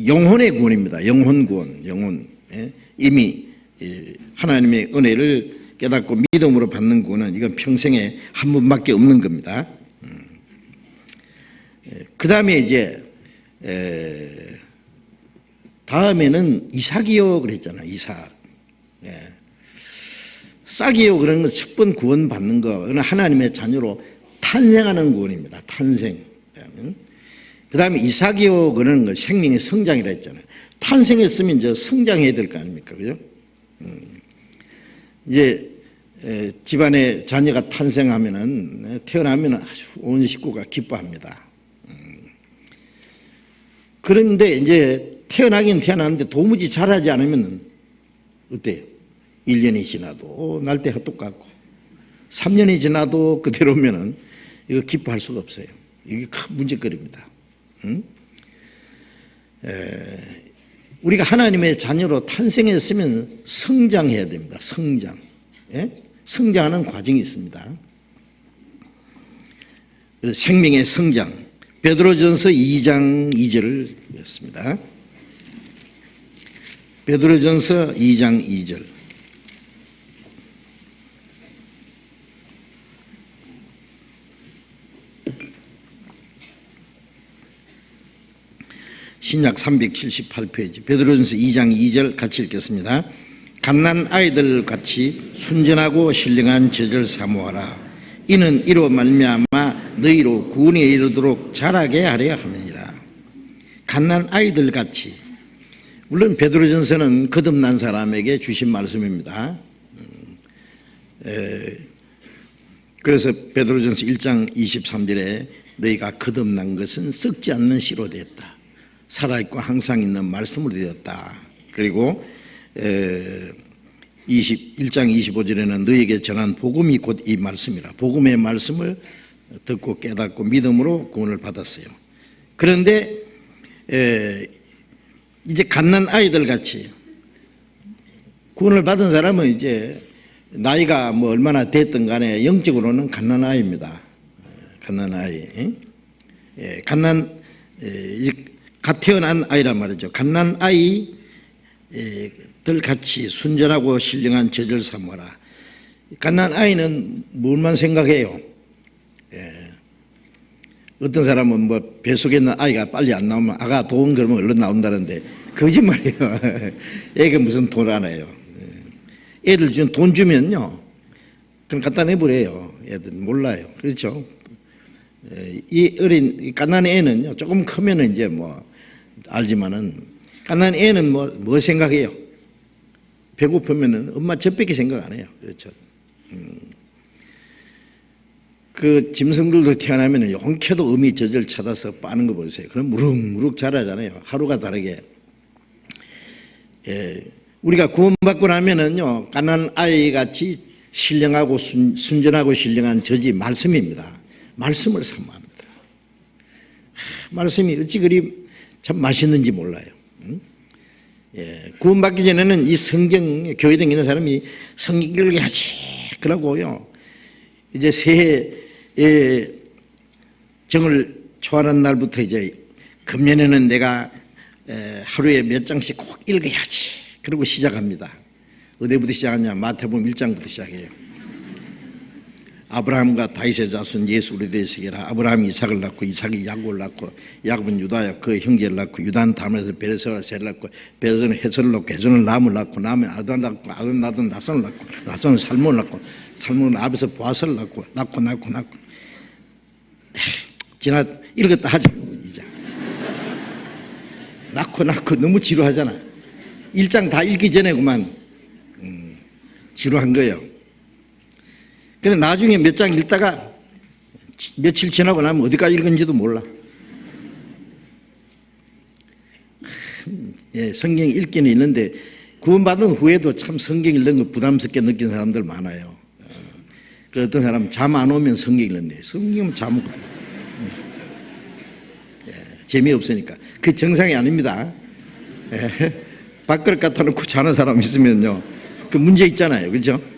S1: 영혼의 구원입니다. 영혼 구원, 영혼. 이미 하나님의 은혜를 깨닫고 믿음으로 받는 구원은 이건 평생에 한 번밖에 없는 겁니다. 그 다음에 이제 다음에는 이삭이요 그랬잖아요. 이삭. 싹이요 그런 건 첫 번 구원 받는 거 하나님의 자녀로 탄생하는 구원입니다. 탄생. 그 다음에 이삭이요 그러는 건 생명의 성장이라 했잖아요. 탄생했으면 이제 성장해야 될 거 아닙니까? 그죠? 이제 집안에 자녀가 탄생하면은 태어나면 아주 온 식구가 기뻐합니다. 그런데 이제 태어나긴 태어나는데 도무지 자라지 않으면 어때요? 1년이 지나도 날때가 똑같고 3년이 지나도 그대로면은 이거 기뻐할 수가 없어요. 이게 큰 문제거리입니다. 우리가 하나님의 자녀로 탄생했으면 성장해야 됩니다. 성장. 성장하는 과정이 있습니다. 생명의 성장. 베드로전서 2장 2절을 읽습니다. 베드로전서 2장 2절. 신약 378페이지 베드로전서 2장 2절 같이 읽겠습니다. 갓난 아이들 같이 순전하고 신령한 죄를 사모하라. 이는 이로 말미암아 너희로 구원에 이르도록 자라게 하려 함이니라. 갓난 아이들 같이. 물론 베드로전서는 거듭난 사람에게 주신 말씀입니다. 그래서 베드로전서 1장 23절에 너희가 거듭난 것은 썩지 않는 씨로 되었다. 살아있고 항상 있는 말씀으로 되었다. 그리고 1장 25절에는 너희에게 전한 복음이 곧 이 말씀이라. 복음의 말씀을 듣고 깨닫고 믿음으로 구원을 받았어요. 그런데 이제 갓난 아이들 같이 구원을 받은 사람은 이제 나이가 뭐 얼마나 됐든 간에 영적으로는 갓난 아이입니다. 갓난 아이. 갓 태어난 아이란 말이죠. 갓난 아이들 같이 순전하고 신령한 죄를 사모하라. 갓난 아이는 뭘만 생각해요? 어떤 사람은 뭐 뱃속에 있는 아이가 빨리 안 나오면 아가 돈 그러면 얼른 나온다는데 거짓말이에요. 애가 무슨 돈 하나요? 애들 좀 돈 주면요 그럼 갖다 내버려요. 애들 몰라요. 그렇죠? 이 어린 갓난 애는요 조금 크면은 이제 뭐 알지만은 갓난 애는 뭐 생각해요? 배고프면은 엄마 젖밖에 생각 안 해요. 그렇죠? 그 짐승들도 태어나면은 용케도 어미 젖을 찾아서 빠는 거 보세요. 그럼 무럭무럭 자라잖아요. 하루가 다르게. 우리가 구원받고 나면은요 갓난 아이 같이 신령하고 순전하고 신령한 젖이 말씀입니다. 말씀을 사모합니다. 말씀이 어찌 그리 참 맛있는지 몰라요. 구원받기 전에는 이 성경 교회 다니는 사람이 성경 읽게 하지 그러고요 이제 새해 정을 초하는 날부터 이제 금년에는 내가 하루에 몇 장씩 꼭 읽어야지 그러고 시작합니다. 어디부터 시작하냐? 마태복음 1장부터 시작해요. 아브라함과 다윗의 자손 예수 그리스도의 세계라. 아브라함이 이삭을 낳고 이삭이 야곱을 낳고 야곱은 유다야 그 형제를 낳고 유다는 다음에서 베레스와 셀을 낳고 베레스는 헤설을 낳고 헤설은 람을 낳고 람은 아들 낳고 아들 낳은 나손을 낳고 나손은 살몬을 낳고 살몬은 아베서 보아스를 낳고 지나 읽었다 하자. 이제 낳고 너무 지루하잖아. 1장 다 읽기 전에 그만 지루한 거예요. 그래 나중에 몇 장 읽다가 며칠 지나고 나면 어디까지 읽은지도 몰라. 예, 성경 읽기는 있는데 구원받은 후에도 참 성경 읽는 거 부담스럽게 느낀 사람들 많아요. 그 어떤 사람 잠 안 오면 성경 읽는데 성경은 잠 오고 재미없으니까. 그 정상이 아닙니다. 예, 밥그릇 갖다 놓고 자는 사람 있으면요 그 문제 있잖아요. 그렇죠?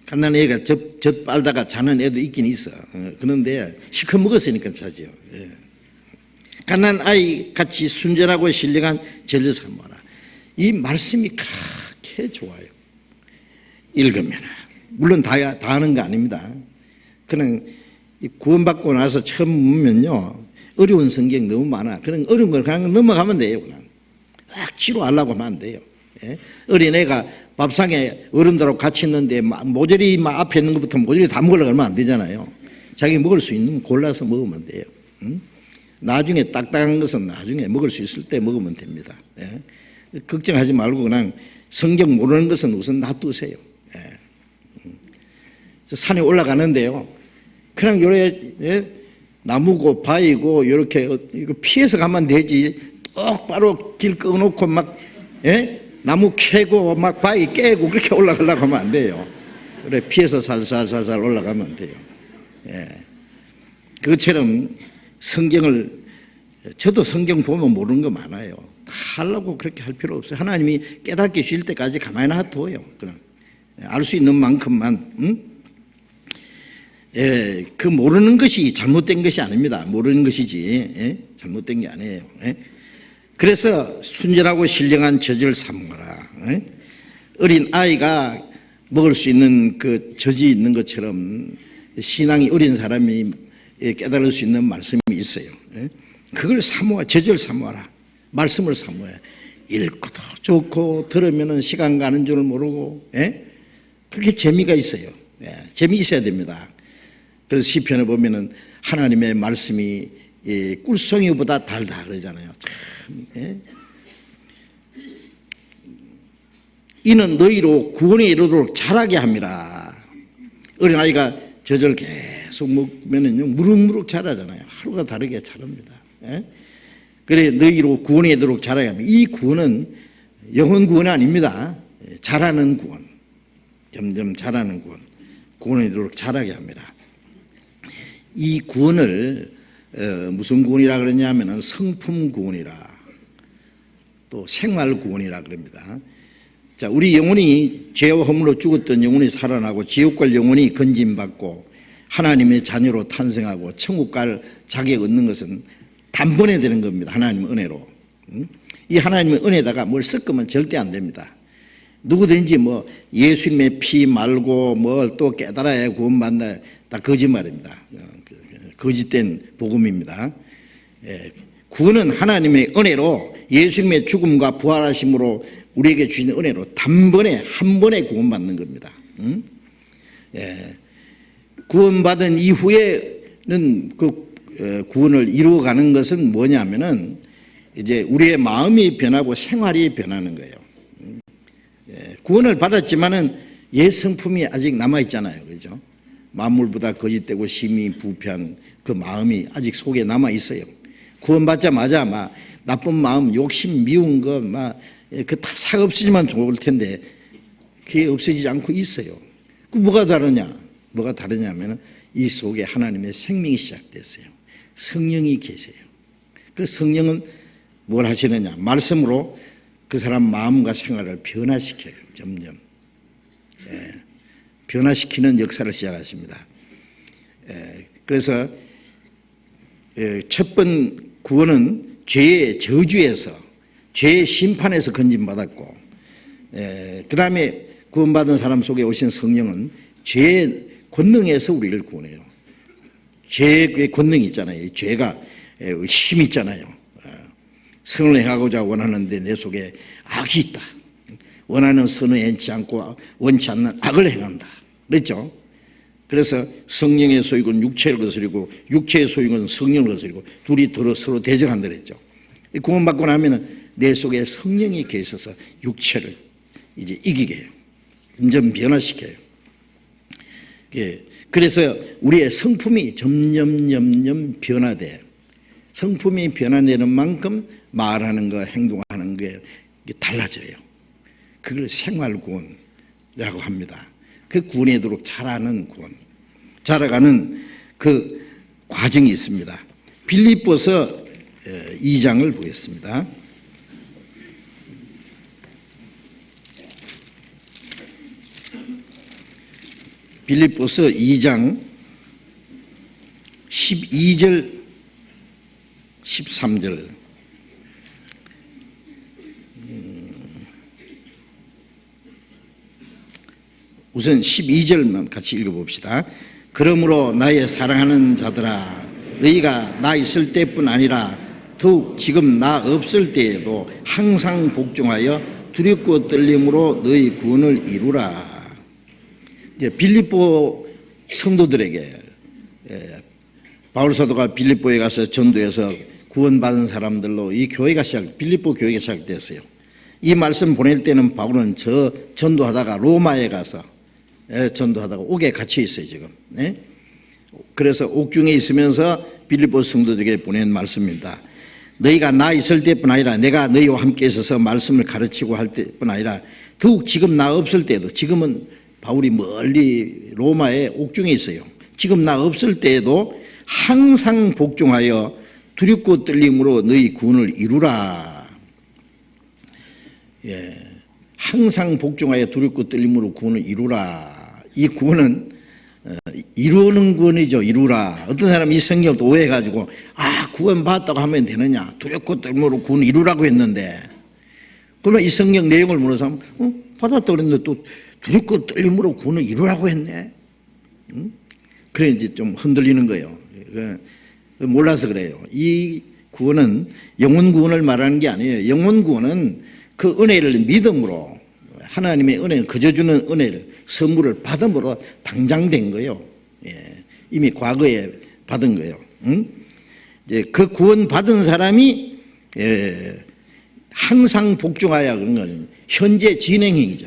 S1: 갓난 애가 젖 빨다가 자는 애도 있긴 있어. 그런데 실컷 먹었으니까 자죠. 갓난 아이 같이 순전하고 신령한 전려 삼아라. 이 말씀이 그렇게 좋아요. 읽으면 물론 다 하는 거 아닙니다. 그냥 구원받고 나서 처음 보면요 어려운 성경 너무 많아. 그런 어려운 걸 그냥 넘어가면 돼요. 그냥 막 지루하려고 하면 안 돼요. 어린애가 밥상에 어른들하고 같이 있는데 모조리 앞에 있는 것부터 모조리 다 먹으려고 하면 안 되잖아요. 자기 먹을 수 있는 골라서 먹으면 돼요. 나중에 딱딱한 것은 나중에 먹을 수 있을 때 먹으면 됩니다. 걱정하지 말고 그냥 성경 모르는 것은 우선 놔두세요. 산에 올라가는데요 그냥 요래 나무고 바위고 이렇게 이거 피해서 가면 되지 똑바로 길 꺼놓고 막 나무 캐고 막 바위 깨고 그렇게 올라가려고 하면 안 돼요. 그래 피해서 살살 올라가면 돼요. 그것처럼 성경을 저도 성경 보면 모르는 거 많아요. 다 하려고 그렇게 할 필요 없어요. 하나님이 깨닫게 주실 때까지 가만히 놔둬요. 그냥 알 수 있는 만큼만. 그 모르는 것이 잘못된 것이 아닙니다. 모르는 것이지 잘못된 게 아니에요. 그래서 순전하고 신령한 젖을 삼거라. 어린 아이가 먹을 수 있는 그 젖이 있는 것처럼 신앙이 어린 사람이 깨달을 수 있는 말씀이 있어요. 그걸 사모하, 젖을 사모하라. 말씀을 사모해. 읽고도 좋고 들으면 시간 가는 줄 모르고 그렇게 재미가 있어요. 재미 있어야 됩니다. 그래서 시편을 보면은 하나님의 말씀이 꿀송이보다 달다 그러잖아요. 참, 이는 너희로 구원에 이르도록 자라게 함이라. 어린아이가 젖을 계속 먹으면은요 무럭무럭 자라잖아요. 하루가 다르게 자랍니다. 그래 너희로 구원에 이르도록 자라게 합니다. 이 구원은 영혼 구원이 아닙니다. 자라는 구원, 점점 자라는 구원, 구원에 이르도록 자라게 합니다. 이 구원을 무슨 구원이라 그러냐면은 성품 구원이라 또 생활 구원이라 그럽니다. 자, 우리 영혼이 죄와 허물로 죽었던 영혼이 살아나고 지옥 갈 영혼이 건짐받고 하나님의 자녀로 탄생하고 천국 갈 자격 얻는 것은 단번에 되는 겁니다. 하나님의 은혜로. 이 하나님의 은혜에다가 뭘 섞으면 절대 안 됩니다. 누구든지 뭐 예수님의 피 말고 뭘 또 깨달아야 구원받나, 다 거짓말입니다. 거짓된 복음입니다. 구원은 하나님의 은혜로 예수님의 죽음과 부활하심으로 우리에게 주신 은혜로 단번에 한 번에 구원받는 겁니다. 구원받은 이후에는 그 구원을 이루어가는 것은 뭐냐면은 이제 우리의 마음이 변하고 생활이 변하는 거예요. 구원을 받았지만은 옛 성품이 아직 남아 있잖아요, 그렇죠? 만물보다 거짓되고 심히 부패한 그 마음이 아직 속에 남아 있어요. 구원받자마자 막 나쁜 마음, 욕심, 미운 거 막 그 다 싹 없어지면 좋을 텐데 그게 없어지지 않고 있어요. 그 뭐가 다르냐? 뭐가 다르냐면은 이 속에 하나님의 생명이 시작됐어요. 성령이 계세요. 그 성령은 뭘 하시느냐? 말씀으로 그 사람 마음과 생활을 변화시켜요. 점점 변화시키는 역사를 시작하십니다. 그래서 첫 번 구원은 죄의 저주에서, 죄의 심판에서 건짐받았고, 그 다음에 구원받은 사람 속에 오신 성령은 죄의 권능에서 우리를 구원해요. 죄의 권능이 있잖아요. 죄가 힘이 있잖아요. 선을 행하고자 원하는데 내 속에 악이 있다. 원하는 선을 행치 않고 원치 않는 악을 행한다. 그랬죠? 그래서 성령의 소유는 육체를 거스리고 육체의 소유는 성령을 거스리고 둘이 서로 대적한다 그랬죠. 구원받고 나면 내 속에 성령이 계셔서 육체를 이제 이기게 해요. 점점 변화시켜요. 그래서 우리의 성품이 점점 변화돼요. 성품이 변화되는 만큼 말하는 거, 행동하는 게 달라져요. 그걸 생활구원이라고 합니다. 그 구원하도록 자라는 구원, 자라가는 그 과정이 있습니다. 빌립보서 2장을 보겠습니다. 빌립보서 2장 12절 13절 우선 12절만 같이 읽어봅시다. 그러므로 나의 사랑하는 자들아 너희가 나 있을 때뿐 아니라 더욱 지금 나 없을 때에도 항상 복종하여 두렵고 떨림으로 너희 구원을 이루라. 빌립보 성도들에게 바울 사도가 빌립보에 가서 전도해서 구원받은 사람들로 이 교회가 빌립보 교회가 시작됐어요. 이 말씀 보낼 때는 바울은 전도하다가 로마에 가서 전도하다가 옥에 갇혀 있어요 지금. 그래서 옥중에 있으면서 빌립보 성도들에게 보낸 말씀입니다. 너희가 나 있을 때뿐 아니라 내가 너희와 함께 있어서 말씀을 가르치고 할 때뿐 아니라 더욱 지금 나 없을 때도, 지금은 바울이 멀리 로마의 옥중에 있어요. 지금 나 없을 때에도 항상 복종하여 두렵고 떨림으로 너희 구원을 이루라. 항상 복종하여 두렵고 떨림으로 구원을 이루라. 이 구원은 이루는 구원이죠. 이루라. 어떤 사람이 이 성경을 또 오해해가지고 구원 받았다고 하면 되느냐, 두렵고 떨림으로 구원을 이루라고 했는데, 그러면 이 성경 내용을 물어서 하면 받았다고 그랬는데 또 두렵고 떨림으로 구원을 이루라고 했네. 그래 이제 좀 흔들리는 거예요. 몰라서 그래요. 이 구원은 영혼 구원을 말하는 게 아니에요. 영혼 구원은 그 은혜를 믿음으로, 하나님의 은혜를, 거저주는 은혜를, 선물을 받음으로 당장 된 거예요. 이미 과거에 받은 거예요. 이제 그 구원 받은 사람이 항상 복종하여 그런 건 현재 진행형이죠.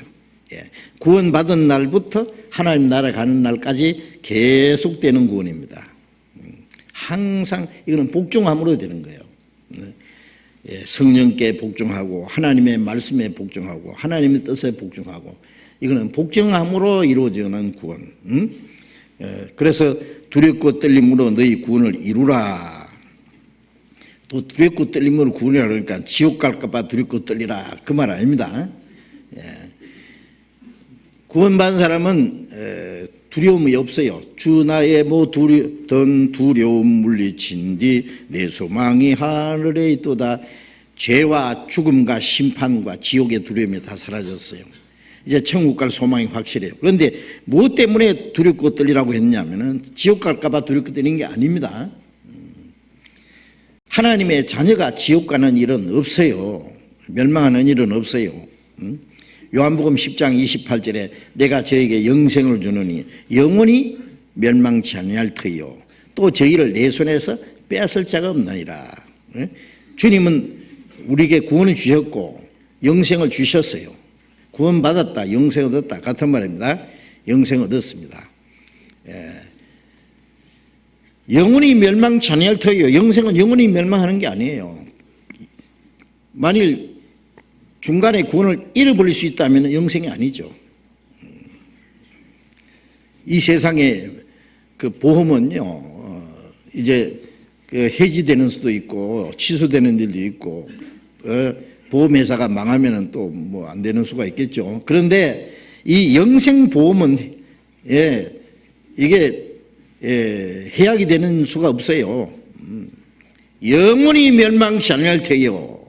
S1: 구원 받은 날부터 하나님 나라 가는 날까지 계속되는 구원입니다. 항상 이거는 복종함으로 되는 거예요. 성령께 복종하고 하나님의 말씀에 복종하고 하나님의 뜻에 복종하고, 이거는 복종함으로 이루어지는 구원. 그래서 두렵고 떨림으로 너희 구원을 이루라. 또 두렵고 떨림으로 구원이라 그러니까 지옥 갈까 봐 두렵고 떨리라 그 말 아닙니다. 구원받은 사람은 두려움이 없어요. 주 나의 모든 두려움 물리친 뒤 내 소망이 하늘에 있도다. 죄와 죽음과 심판과 지옥의 두려움이 다 사라졌어요. 이제 천국 갈 소망이 확실해요. 그런데 무엇 때문에 두렵고 떨리라고 했냐면은 지옥 갈까 봐 두렵고 떨리는 게 아닙니다. 하나님의 자녀가 지옥 가는 일은 없어요. 멸망하는 일은 없어요. 요한복음 10장 28절에 내가 저에게 영생을 주느니 영원히 멸망치 아니할 터이요 또 저희를 내 손에서 빼앗을 자가 없느니라. 주님은 우리에게 구원을 주셨고 영생을 주셨어요. 구원받았다, 영생 얻었다 같은 말입니다. 영생 얻었습니다. 영원히 멸망치 아니할 터이요. 영생은 영원히 멸망하는 게 아니에요. 만일 중간에 구원을 잃어버릴 수 있다면 영생이 아니죠. 이 세상에 그 보험은요, 이제 그 해지되는 수도 있고 취소되는 일도 있고, 보험회사가 망하면은 또 뭐 안 되는 수가 있겠죠. 그런데 이 영생 보험은 이게 해약이 되는 수가 없어요. 영원히 멸망치 아니할 터이요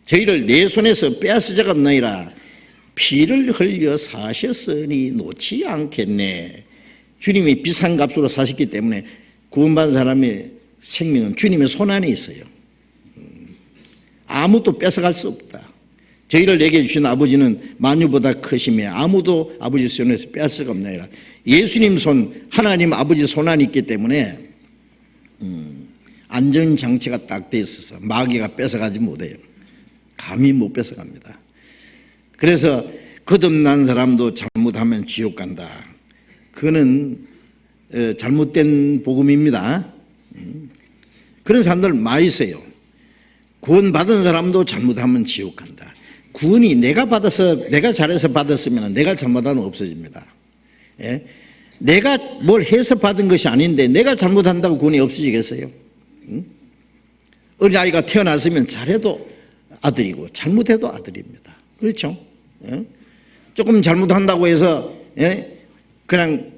S1: 저희를 내 손에서 빼앗을 자가 없나이라. 피를 흘려 사셨으니 놓지 않겠네. 주님이 비싼 값으로 사셨기 때문에 구원받은 사람의 생명은 주님의 손안에 있어요. 아무도 뺏어갈 수 없다. 저희를 내게 주신 아버지는 만유보다 크시며 아무도 아버지 손에서 뺏을 수가 없나이라. 예수님 손, 하나님 아버지 손안에 있기 때문에 안전장치가 딱 돼 있어서 마귀가 뺏어가지 못해요. 감히 못 뺏어갑니다. 그래서 거듭난 사람도 잘못하면 지옥 간다. 그거는 잘못된 복음입니다. 그런 사람들 많이 있어요. 구원받은 사람도 잘못하면 지옥 간다. 구원이 내가 잘해서 받았으면 내가 잘못하면 없어집니다. 예? 내가 뭘 해서 받은 것이 아닌데 내가 잘못한다고 구원이 없어지겠어요? 어린아이가 태어났으면 잘해도 아들이고 잘못해도 아들입니다. 그렇죠? 예? 조금 잘못한다고 해서 그냥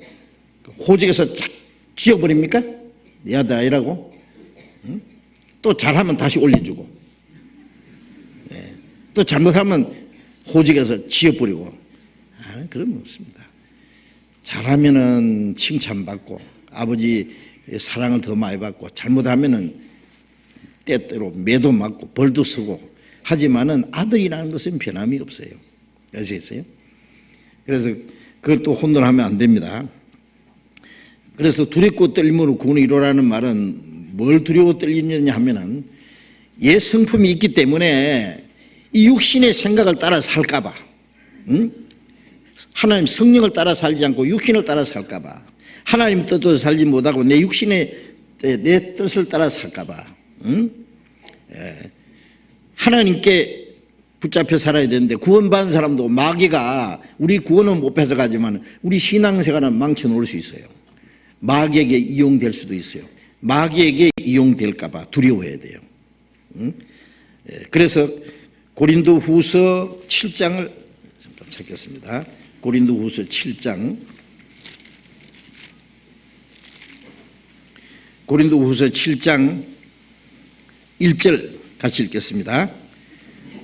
S1: 호적에서 착 지어버립니까? 내 아들 아니라고? 또 잘하면 다시 올려주고, 또 잘못하면 호적에서 지어버리고. 그런 거 없습니다. 잘하면은 칭찬받고 아버지 사랑을 더 많이 받고, 잘못하면은 때때로 매도 맞고 벌도 쓰고. 하지만은 아들이라는 것은 변함이 없어요. 아시겠어요? 그래서 그걸 또 혼돈하면 안 됩니다. 그래서 두렵고 떨림으로 구원을 이루라는 말은 뭘 두려워 떨리느냐 하면은 옛 성품이 있기 때문에 이 육신의 생각을 따라 살까봐, 하나님 성령을 따라 살지 않고 육신을 따라 살까봐, 하나님 뜻대로 살지 못하고 내 육신의 내 뜻을 따라 살까봐, 하나님께 붙잡혀 살아야 되는데, 구원받은 사람도 마귀가 우리 구원은 못 뺏어가지만 우리 신앙생활은 망쳐놓을 수 있어요. 마귀에게 이용될 수도 있어요. 마귀에게 이용될까봐 두려워해야 돼요. 그래서 고린도후서 7장을 잠깐 찾겠습니다. 고린도후서 7장, 고린도후서 7장 1절 같이 읽겠습니다.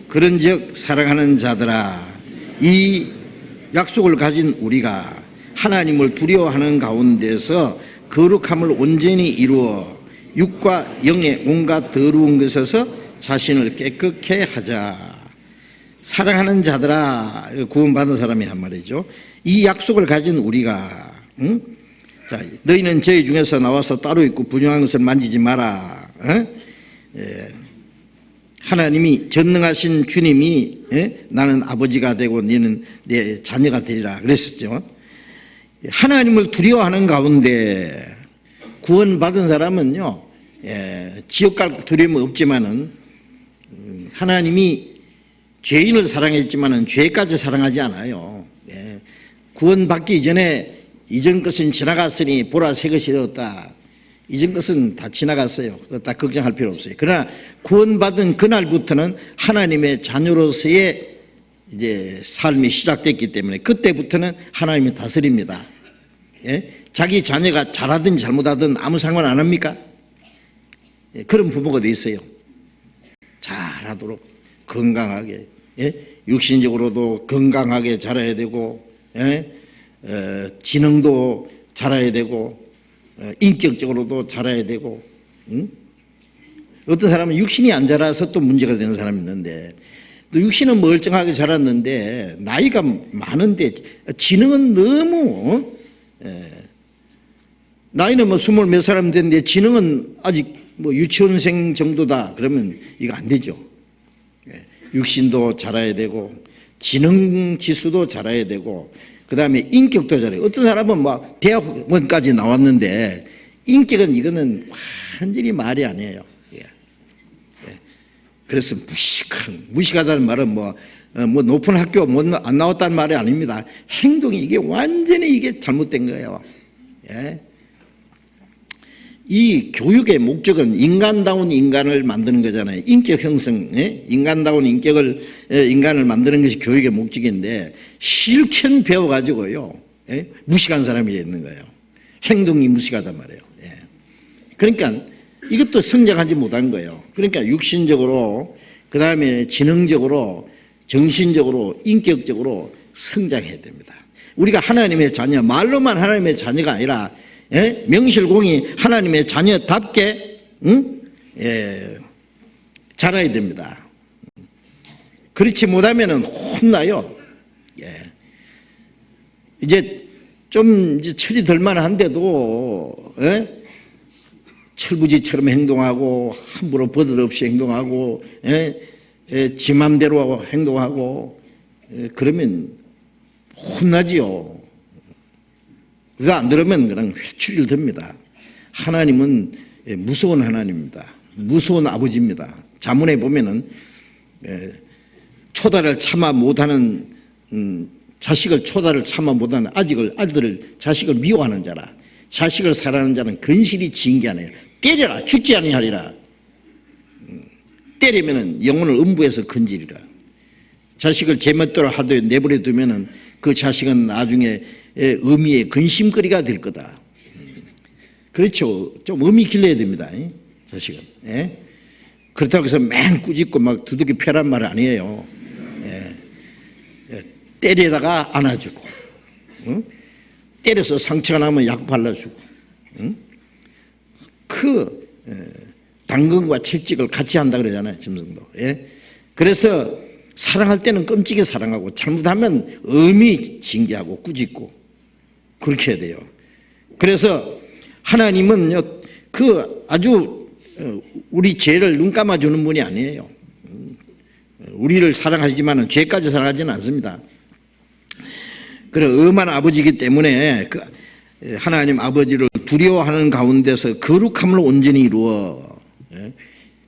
S1: 그런즉 사랑하는 자들아, 이 약속을 가진 우리가 하나님을 두려워하는 가운데서 거룩함을 온전히 이루어 육과 영의 온갖 더러운 것에서 자신을 깨끗게 하자. 사랑하는 자들아, 구원받은 사람이 한 말이죠. 이 약속을 가진 우리가, 자, 너희는 저희 중에서 나와서 따로 있고 분양한 것을 만지지 마라. 하나님이 전능하신 주님이 나는 아버지가 되고 너는 내 자녀가 되리라 그랬었죠. 하나님을 두려워하는 가운데 구원받은 사람은요, 지옥 갈 두려움은 없지만은 하나님이 죄인을 사랑했지만은 죄까지 사랑하지 않아요. 구원받기 이전에 이전 것은 지나갔으니 보라 새 것이 되었다. 이전 것은 다 지나갔어요. 그거 다 걱정할 필요 없어요. 그러나 구원받은 그날부터는 하나님의 자녀로서의 이제 삶이 시작됐기 때문에 그때부터는 하나님이 다스립니다. 자기 자녀가 잘하든 잘못하든 아무 상관 안 합니까? 그런 부모가 돼 있어요. 잘하도록 건강하게, 육신적으로도 건강하게 자라야 되고, 지능도 자라야 되고, 인격적으로도 자라야 되고. 어떤 사람은 육신이 안 자라서 또 문제가 되는 사람이 있는데, 또 육신은 멀쩡하게 자랐는데 나이가 많은데 지능은 너무, 나이는 뭐 20몇 사람 됐는데 지능은 아직 뭐 유치원생 정도다 그러면 이거 안 되죠. 육신도 자라야 되고 지능 지수도 자라야 되고 그 다음에 인격도 자라요. 어떤 사람은 막 대학원까지 나왔는데 인격은 이거는 완전히 말이 아니에요. 그래서 무식하다는 말은 뭐 높은 학교 안 나왔다는 말이 아닙니다. 행동이 이게 완전히 이게 잘못된 거예요. 이 교육의 목적은 인간다운 인간을 만드는 거잖아요. 인격 형성, 인간다운 인간을 만드는 것이 교육의 목적인데 실컷 배워가지고요, 무식한 사람이 있는 거예요. 행동이 무식하단 말이에요. 그러니까 이것도 성장하지 못한 거예요. 그러니까 육신적으로, 그 다음에 지능적으로 정신적으로, 인격적으로 성장해야 됩니다. 우리가 하나님의 자녀, 말로만 하나님의 자녀가 아니라 명실공히 하나님의 자녀답게 자라야 됩니다. 그렇지 못하면 혼나요. 이제 좀 이제 철이 들만한데도 철부지처럼 행동하고 함부로 버릇없이 행동하고 지 맘대로 행동하고 그러면 혼나지요. 그거 안 들으면 그냥 회초리를 듭니다. 하나님은 무서운 하나님입니다. 무서운 아버지입니다. 자문에 보면은 초다를 참아 못하는 자식을 초다를 참아 못하는 아들을 자식을 미워하는 자라 자식을 사랑하는 자는 근실이 징계하네요. 때려라 죽지 아니하리라. 때리면은 영혼을 음부에서 건지리라. 자식을 제멋대로 하되 내버려 두면은 그 자식은 나중에 어미의 근심거리가 될 거다. 그렇죠. 좀 어미 길러야 됩니다. 자식은. 그렇다고 해서 맹 꾸짖고 막 두둑이 패란 말 아니에요. 때리다가 안아주고, 때려서 상처가 나면 약 발라주고, 당근과 채찍을 같이 한다 그러잖아요, 짐승도. 그래서 사랑할 때는 끔찍이 사랑하고 잘못하면 엄히 징계하고 꾸짖고 그렇게 해야 돼요. 그래서 하나님은 아주 우리 죄를 눈 감아주는 분이 아니에요. 우리를 사랑하지만 죄까지 사랑하지는 않습니다. 그래 엄한 아버지이기 때문에 하나님 아버지를 두려워하는 가운데서 거룩함을 온전히 이루어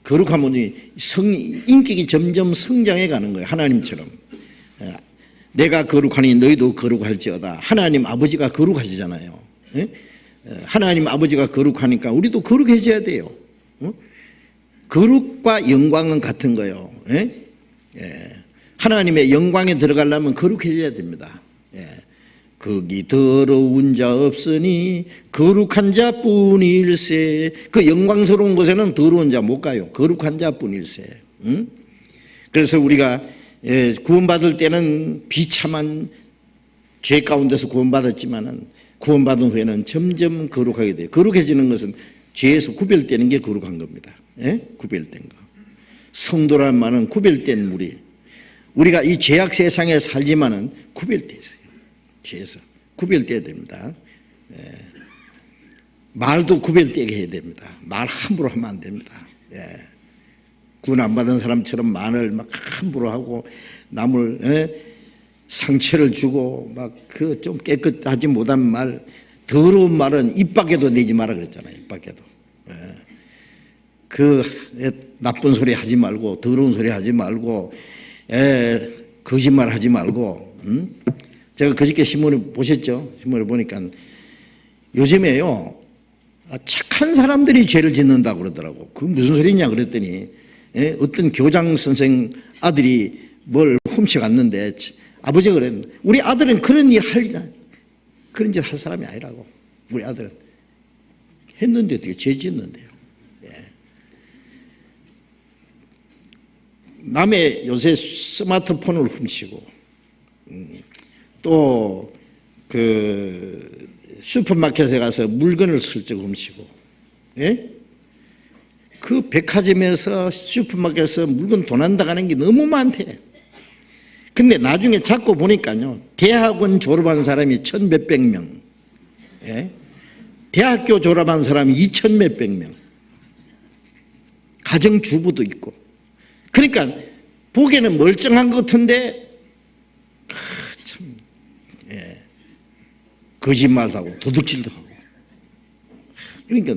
S1: 거룩함은 인격이 점점 성장해 가는 거예요. 하나님처럼. 내가 거룩하니 너희도 거룩할지어다. 하나님 아버지가 거룩하시잖아요. 하나님 아버지가 거룩하니까 우리도 거룩해져야 돼요. 거룩과 영광은 같은 거예요. 하나님의 영광에 들어가려면 거룩해져야 됩니다. 거기 더러운 자 없으니 거룩한 자뿐일세. 그 영광스러운 곳에는 더러운 자 못 가요. 거룩한 자뿐일세. 그래서 우리가 구원받을 때는 비참한 죄 가운데서 구원받았지만은 구원받은 후에는 점점 거룩하게 돼요. 거룩해지는 것은 죄에서 구별되는 게 거룩한 겁니다. 구별된 거. 성도란 말은 구별된 무리. 우리가 이 죄악 세상에 살지만은 구별돼 있어요. 죄에서 구별돼야 됩니다. 말도 구별되게 해야 됩니다. 말 함부로 하면 안 됩니다. 구원 안 받은 사람처럼 말을 막 함부로 하고 남을 상처를 주고 막 그 좀 깨끗하지 못한 말, 더러운 말은 입 밖에도 내지 마라 그랬잖아요. 입 밖에도. 그 나쁜 소리 하지 말고 더러운 소리 하지 말고 거짓말 하지 말고. 제가 그저께 신문을 보셨죠? 신문을 보니까 요즘에요 착한 사람들이 죄를 짓는다고 그러더라고. 그게 무슨 소리냐 그랬더니 어떤 교장 선생 아들이 뭘 훔쳐갔는데 아버지가 그랬는데 우리 아들은 그런 짓 할 사람이 아니라고. 우리 아들은 했는데 어떻게 죄 짓는데요. 남의 요새 스마트폰을 훔치고 또 슈퍼마켓에 가서 물건을 슬쩍 훔치고 그 백화점에서 슈퍼마켓에서 물건 도난당하는 게 너무 많대. 근데 나중에 자꾸 보니까요 대학원 졸업한 사람이 1,000몇백 명, 대학교 졸업한 사람이 2,000몇백 명, 가정주부도 있고. 그러니까 보기에는 멀쩡한 것 같은데 참 거짓말도 하고 도둑질도 하고. 그러니까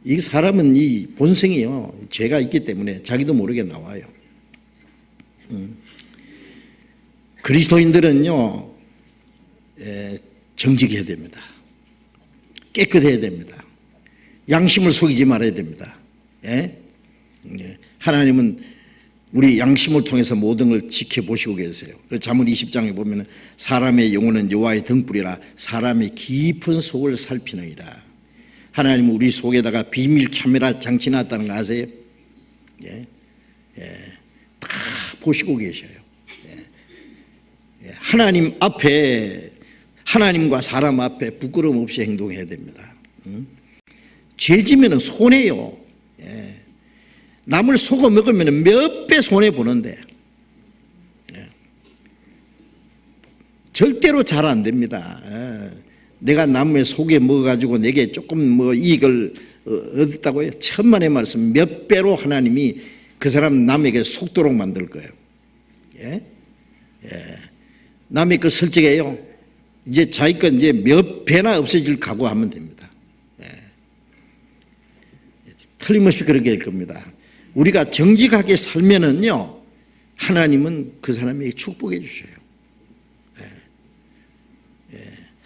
S1: 이 사람은 이 본성이요 죄가 있기 때문에 자기도 모르게 나와요. 그리스도인들은요 정직해야 됩니다. 깨끗해야 됩니다. 양심을 속이지 말아야 됩니다. 하나님은 우리 양심을 통해서 모든 걸 지켜보시고 계세요. 잠언 20장에 보면 사람의 영혼은 여호와의 등불이라 사람의 깊은 속을 살피느니라. 하나님은 우리 속에다가 비밀 카메라 장치 놨다는 거 아세요? 다 보시고 계셔요. 하나님 앞에, 하나님과 사람 앞에 부끄러움 없이 행동해야 됩니다. 죄 지면은 손해요. 남을 속아 먹으면 몇 배 손해 보는데 절대로 잘 안 됩니다. 내가 남의 속에 먹어가지고 내게 조금 이익을 얻었다고 해요. 천만의 말씀, 몇 배로 하나님이 그 사람 남에게 속도록 만들 거예요. 남의 거 설정해요. 이제 자기 건 이제 몇 배나 없어질 각오하면 됩니다. 틀림없이 그렇게 될 겁니다. 우리가 정직하게 살면은요, 하나님은 그 사람에게 축복해 주셔요.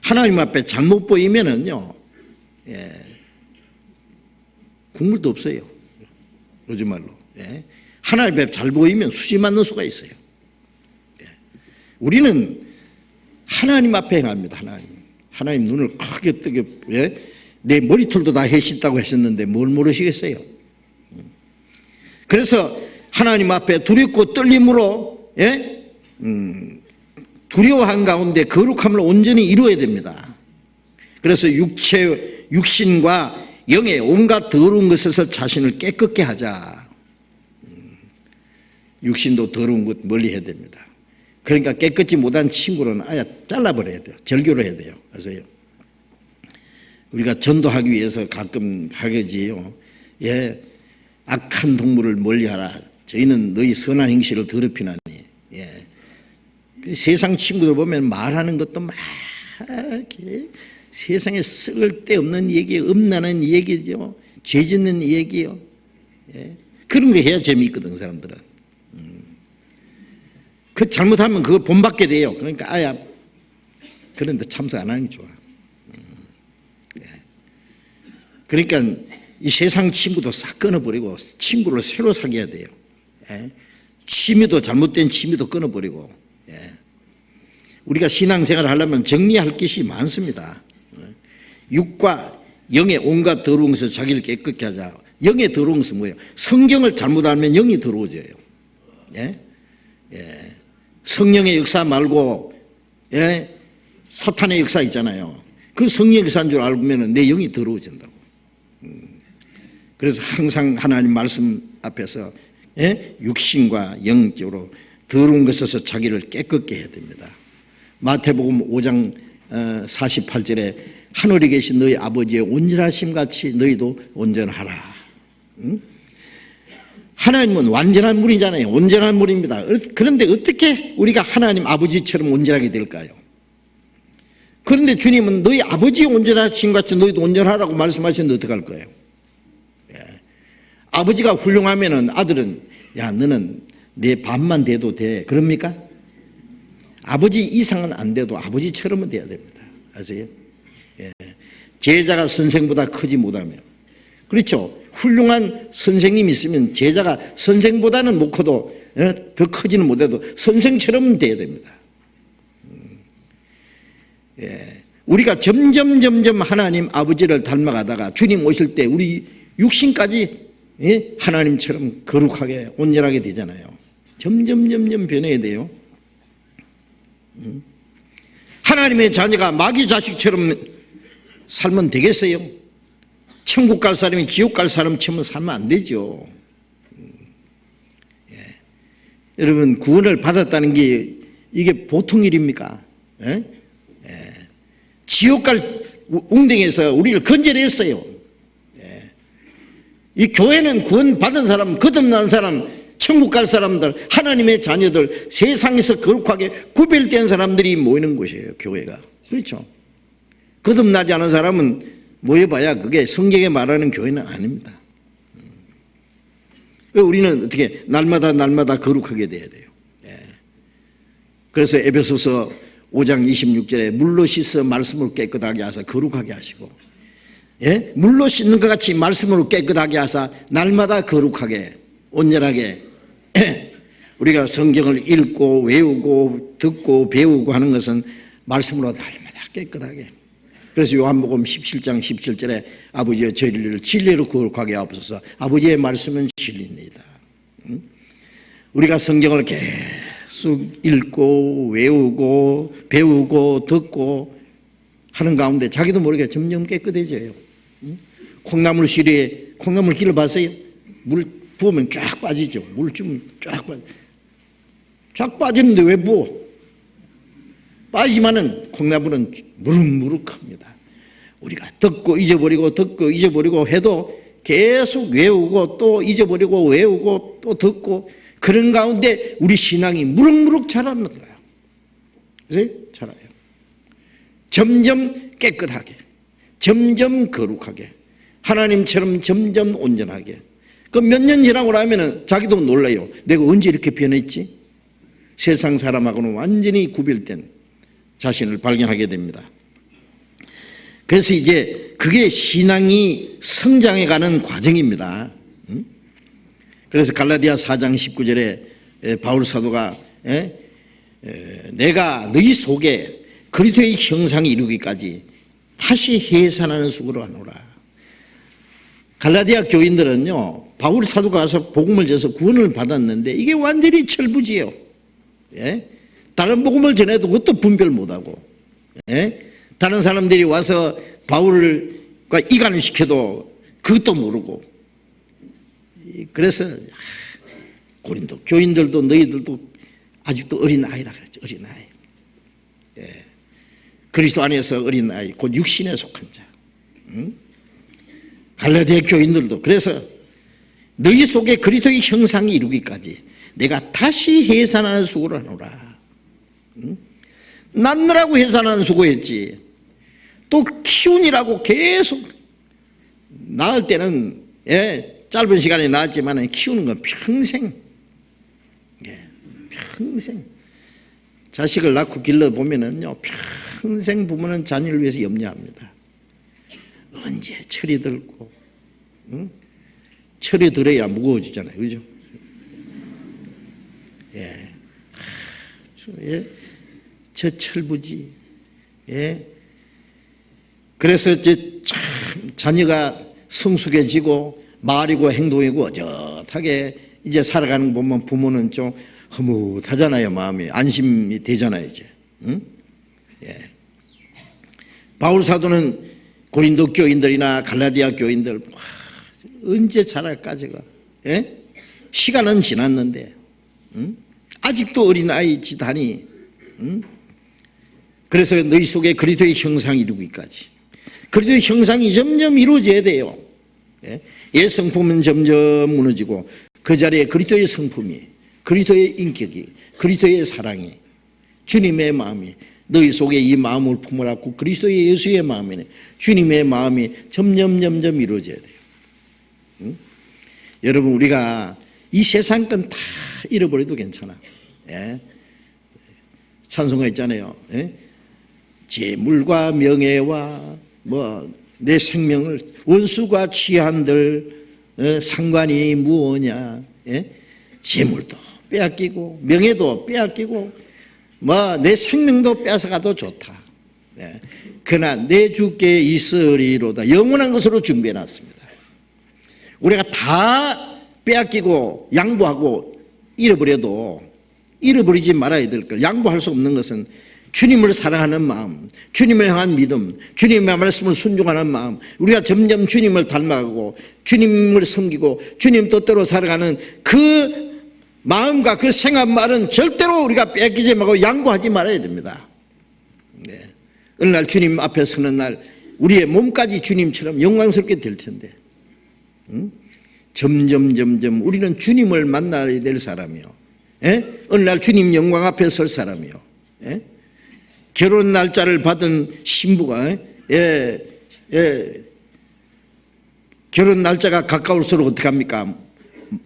S1: 하나님 앞에 잘못 보이면은요, 국물도 없어요. 요즘 말로. 하나님 앞에 잘 보이면 수지 맞는 수가 있어요. 우리는 하나님 앞에 행합니다. 하나님 눈을 크게 뜨게, 내 머리털도 다 해신다고 하셨는데 뭘 모르시겠어요? 그래서 하나님 앞에 두렵고 떨림으로, 두려워한 가운데 거룩함을 온전히 이루어야 됩니다. 그래서 육신과 영의 온갖 더러운 것에서 자신을 깨끗게 하자. 육신도 더러운 것 멀리 해야 됩니다. 그러니까 깨끗지 못한 친구는 아예 잘라버려야 돼요. 절교를 해야 돼요. 아세요? 우리가 전도하기 위해서 가끔 하겠지요. 악한 동물을 멀리하라. 저희는 너희 선한 행실을 더럽히나니. 세상 친구들 보면 말하는 것도 막 이렇게 세상에 쓸데없는 얘기, 음란한 얘기죠. 죄 짓는 얘기요. 그런 거 해야 재미있거든, 사람들은. 그 잘못하면 그걸 본받게 돼요. 그러니까 아야, 그런데 참석 안 하는 게 좋아. 그러니까 이 세상 친구도 싹 끊어버리고 친구를 새로 사귀어야 돼요. 취미도 잘못된 취미도 끊어버리고. 우리가 신앙생활을 하려면 정리할 것이 많습니다. 육과 영의 온갖 더러운 것을 자기를 깨끗게 하자. 영의 더러운 것은 뭐예요? 성경을 잘못 알면 영이 더러워져요. 성령의 역사 말고 사탄의 역사 있잖아요. 그 성령의 역사인 줄 알면 내 영이 더러워진다고. 그래서 항상 하나님 말씀 앞에서 육신과 영적으로 더러운 것에서 자기를 깨끗게 해야 됩니다. 마태복음 5장 48절에 하늘에 계신 너희 아버지의 온전하심 같이 너희도 온전하라. 하나님은 완전한 분이잖아요. 온전한 분입니다. 그런데 어떻게 우리가 하나님 아버지처럼 온전하게 될까요? 그런데 주님은 너희 아버지의 온전하심 같이 너희도 온전하라고 말씀하시는데 어떡할 거예요? 아버지가 훌륭하면은 아들은 야 너는 내 반만 돼도 돼. 그럽니까? 아버지 이상은 안 돼도 아버지처럼은 돼야 됩니다. 아세요? 제자가 선생보다 크지 못하며, 그렇죠? 훌륭한 선생님이 있으면 제자가 선생보다는 못 커도 더 크지는 못해도 선생처럼 돼야 됩니다. 우리가 점점 하나님 아버지를 닮아가다가 주님 오실 때 우리 육신까지 하나님처럼 거룩하게 온전하게 되잖아요. 점점 변해야 돼요. 하나님의 자녀가 마귀 자식처럼 살면 되겠어요? 천국 갈 사람이 지옥 갈 사람처럼 살면 안 되죠. 여러분, 구원을 받았다는 게 이게 보통 일입니까? 지옥 갈 웅덩이에서 우리를 건져냈어요. 이 교회는 구원 받은 사람, 거듭난 사람, 천국 갈 사람들, 하나님의 자녀들, 세상에서 거룩하게 구별된 사람들이 모이는 곳이에요, 교회가. 그렇죠? 거듭나지 않은 사람은 모여봐야 그게 성경에 말하는 교회는 아닙니다. 우리는 어떻게 날마다 거룩하게 돼야 돼요. 그래서 에베소서 5장 26절에 물로 씻어 말씀으로 깨끗하게 하사 거룩하게 하시고, 물로 씻는 것 같이 말씀으로 깨끗하게 하사 날마다 거룩하게 온전하게 우리가 성경을 읽고 외우고 듣고 배우고 하는 것은 말씀으로 날마다 깨끗하게. 그래서 요한복음 17장 17절에 아버지의 저희를 진리로 거룩하게 하옵소서. 아버지의 말씀은 진리입니다. 우리가 성경을 계속 쑥 읽고 외우고 배우고 듣고 하는 가운데 자기도 모르게 점점 깨끗해져요. 콩나물 시리에 콩나물 길을 봤어요? 물 부으면 쫙 빠지죠. 물 주면 쫙 빠지는데 왜 부어? 빠지지만은 콩나물은 무럭무럭합니다. 우리가 듣고 잊어버리고 해도 계속 외우고 또 잊어버리고 외우고 또 듣고 그런 가운데 우리 신앙이 무럭무럭 자라는 거예요. 그래서 자라요. 점점 깨끗하게, 점점 거룩하게, 하나님처럼 점점 온전하게. 그 몇 년 지나고 나면은 자기도 놀라요. 내가 언제 이렇게 변했지? 세상 사람하고는 완전히 구별된 자신을 발견하게 됩니다. 그래서 이제 그게 신앙이 성장해가는 과정입니다. 그래서 갈라디아 4장 19절에 바울 사도가 내가 너희 속에 그리스도의 형상이 이루기까지 다시 해산하는 수고를 하노라. 갈라디아 교인들은요, 바울 사도가 와서 복음을 전해서 구원을 받았는데 이게 완전히 철부지예요. 다른 복음을 전해도 그것도 분별 못하고, 다른 사람들이 와서 바울과 이간을 시켜도 그것도 모르고. 그래서 고린도 교인들도 너희들도 아직도 어린 아이라 그랬죠. 어린 아이. 그리스도 안에서 어린 아이, 곧 육신에 속한 자. 갈라디아 교인들도 그래서 너희 속에 그리스도의 형상이 이루기까지 내가 다시 해산하는 수고를 하노라. 낳느라고 해산하는 수고했지. 또 키우니라고 계속 낳을 때는 짧은 시간에 낳았지만 키우는 건 평생. 평생. 자식을 낳고 길러보면은요, 평생 부모는 자녀를 위해서 염려합니다. 언제 철이 들고, 철이 들어야 무거워지잖아요. 그죠? 저 철부지. 그래서 이제 참 자녀가 성숙해지고 말이고 행동이고 어젓하게 이제 살아가는 거 보면 부모는 좀 흐뭇하잖아요. 마음이 안심이 되잖아요. 이제. 바울 사도는 고린도 교인들이나 갈라디아 교인들 언제 자랄까 제가. 시간은 지났는데 아직도 어린아이 짓하니. 그래서 너희 속에 그리스도의 형상이 이루기까지. 그리스도의 형상이 점점 이루어져야 돼요. 옛 성품은 점점 무너지고 그 자리에 그리스도의 성품이, 그리스도의 인격이, 그리스도의 사랑이, 주님의 마음이 너희 속에 이 마음을 품으라고 그리스도의 예수의 마음이네. 주님의 마음이 점점 이루어져야 돼요. 여러분 우리가 이 세상 건 다 잃어버려도 괜찮아. 찬송가 있잖아요. 재물과 명예와 내 생명을 원수가 취한들 상관이 무엇냐. 재물도 빼앗기고 명예도 빼앗기고 내 생명도 뺏어가도 좋다. 그러나 내 주께 있으리로다. 영원한 것으로 준비해놨습니다. 우리가 다 빼앗기고 양보하고 잃어버려도 잃어버리지 말아야 될 것. 양보할 수 없는 것은 주님을 사랑하는 마음, 주님을 향한 믿음, 주님의 말씀을 순종하는 마음, 우리가 점점 주님을 닮아가고 주님을 섬기고 주님 뜻대로 살아가는 그 마음과 그 생각 말은 절대로 우리가 뺏기지 말고 양보하지 말아야 됩니다. 어느 날 주님 앞에 서는 날 우리의 몸까지 주님처럼 영광스럽게 될 텐데 점점 우리는 주님을 만나야 될 사람이요. 어느 날 주님 영광 앞에 설 사람이요. 결혼 날짜를 받은 신부가 결혼 날짜가 가까울수록 어떻게 합니까?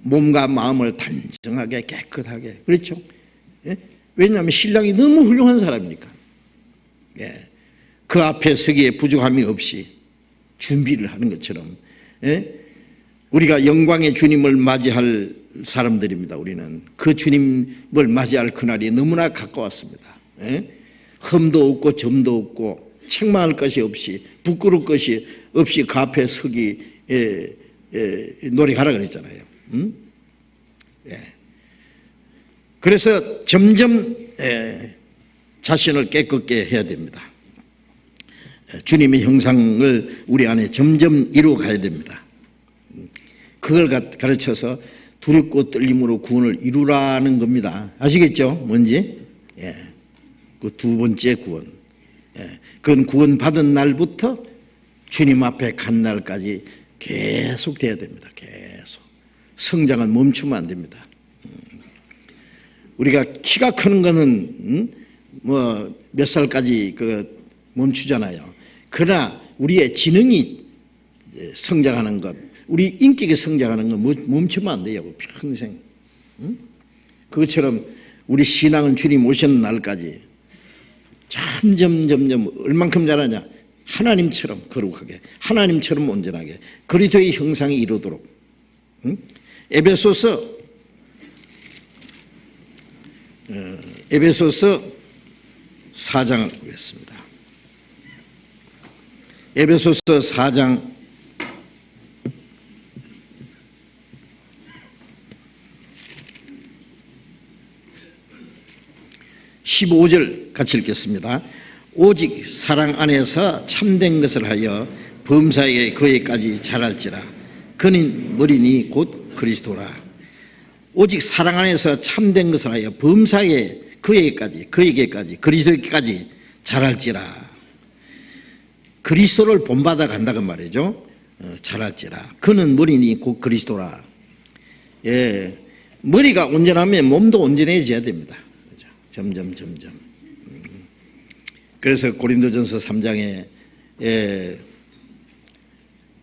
S1: 몸과 마음을 단정하게 깨끗하게. 그렇죠? 왜냐하면 신랑이 너무 훌륭한 사람이니까. 그 앞에 서기에 부족함이 없이 준비를 하는 것처럼 우리가 영광의 주님을 맞이할 사람들입니다. 우리는 그 주님을 맞이할 그날이 너무나 가까웠습니다. 흠도 없고 점도 없고 책망할 것이 없이 부끄러울 것이 없이 그 앞에 서기 노력하라 그랬잖아요. 그래서 점점 자신을 깨끗게 해야 됩니다. 주님의 형상을 우리 안에 점점 이루어가야 됩니다. 그걸 가르쳐서 두렵고 떨림으로 구원을 이루라는 겁니다. 아시겠죠? 뭔지? 그 두 번째 구원. 그건 구원 받은 날부터 주님 앞에 간 날까지 계속 돼야 됩니다. 계속. 성장은 멈추면 안 됩니다. 우리가 키가 크는 거는 뭐 몇 살까지 멈추잖아요. 그러나 우리의 지능이 성장하는 것, 우리 인격이 성장하는 건 멈추면 안 돼요. 평생. 그것처럼 우리 신앙은 주님 오시는 날까지 점점 얼만큼 자라냐? 하나님처럼 거룩하게, 하나님처럼 온전하게 그리스도의 형상이 이루도록. 에베소서 4장을 보겠습니다. 에베소서 4장 15절 같이 읽겠습니다. 오직 사랑 안에서 참된 것을 하여 범사에 그에까지 자랄지라. 그는 머리니 곧 그리스도라. 오직 사랑 안에서 참된 것을 하여 범사에 그에게까지 그리스도에게까지 자랄지라. 그리스도를 본받아 간다고 말이죠. 자랄지라. 그는 머리니 곧 그리스도라. 머리가 온전하면 몸도 온전해져야 됩니다. 점점. 그래서 고린도전서 3장에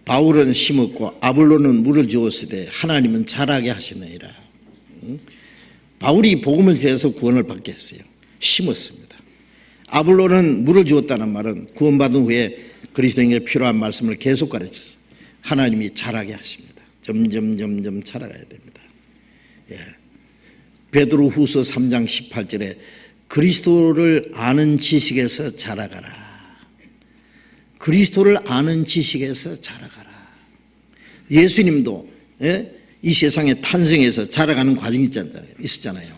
S1: 바울은 심었고 아볼로는 물을 주었으되 하나님은 자라게 하시느니라. 바울이 복음을 대해서 구원을 받게 했어요. 심었습니다. 아볼로는 물을 주었다는 말은 구원받은 후에 그리스도인에게 필요한 말씀을 계속 가르쳤어요. 하나님이 자라게 하십니다. 점점 자라가야 됩니다. 베드로후서 3장 18절에 그리스도를 아는 지식에서 자라가라. 그리스도를 아는 지식에서 자라가라. 예수님도 이 세상에 탄생해서 자라가는 과정이 있었잖아요.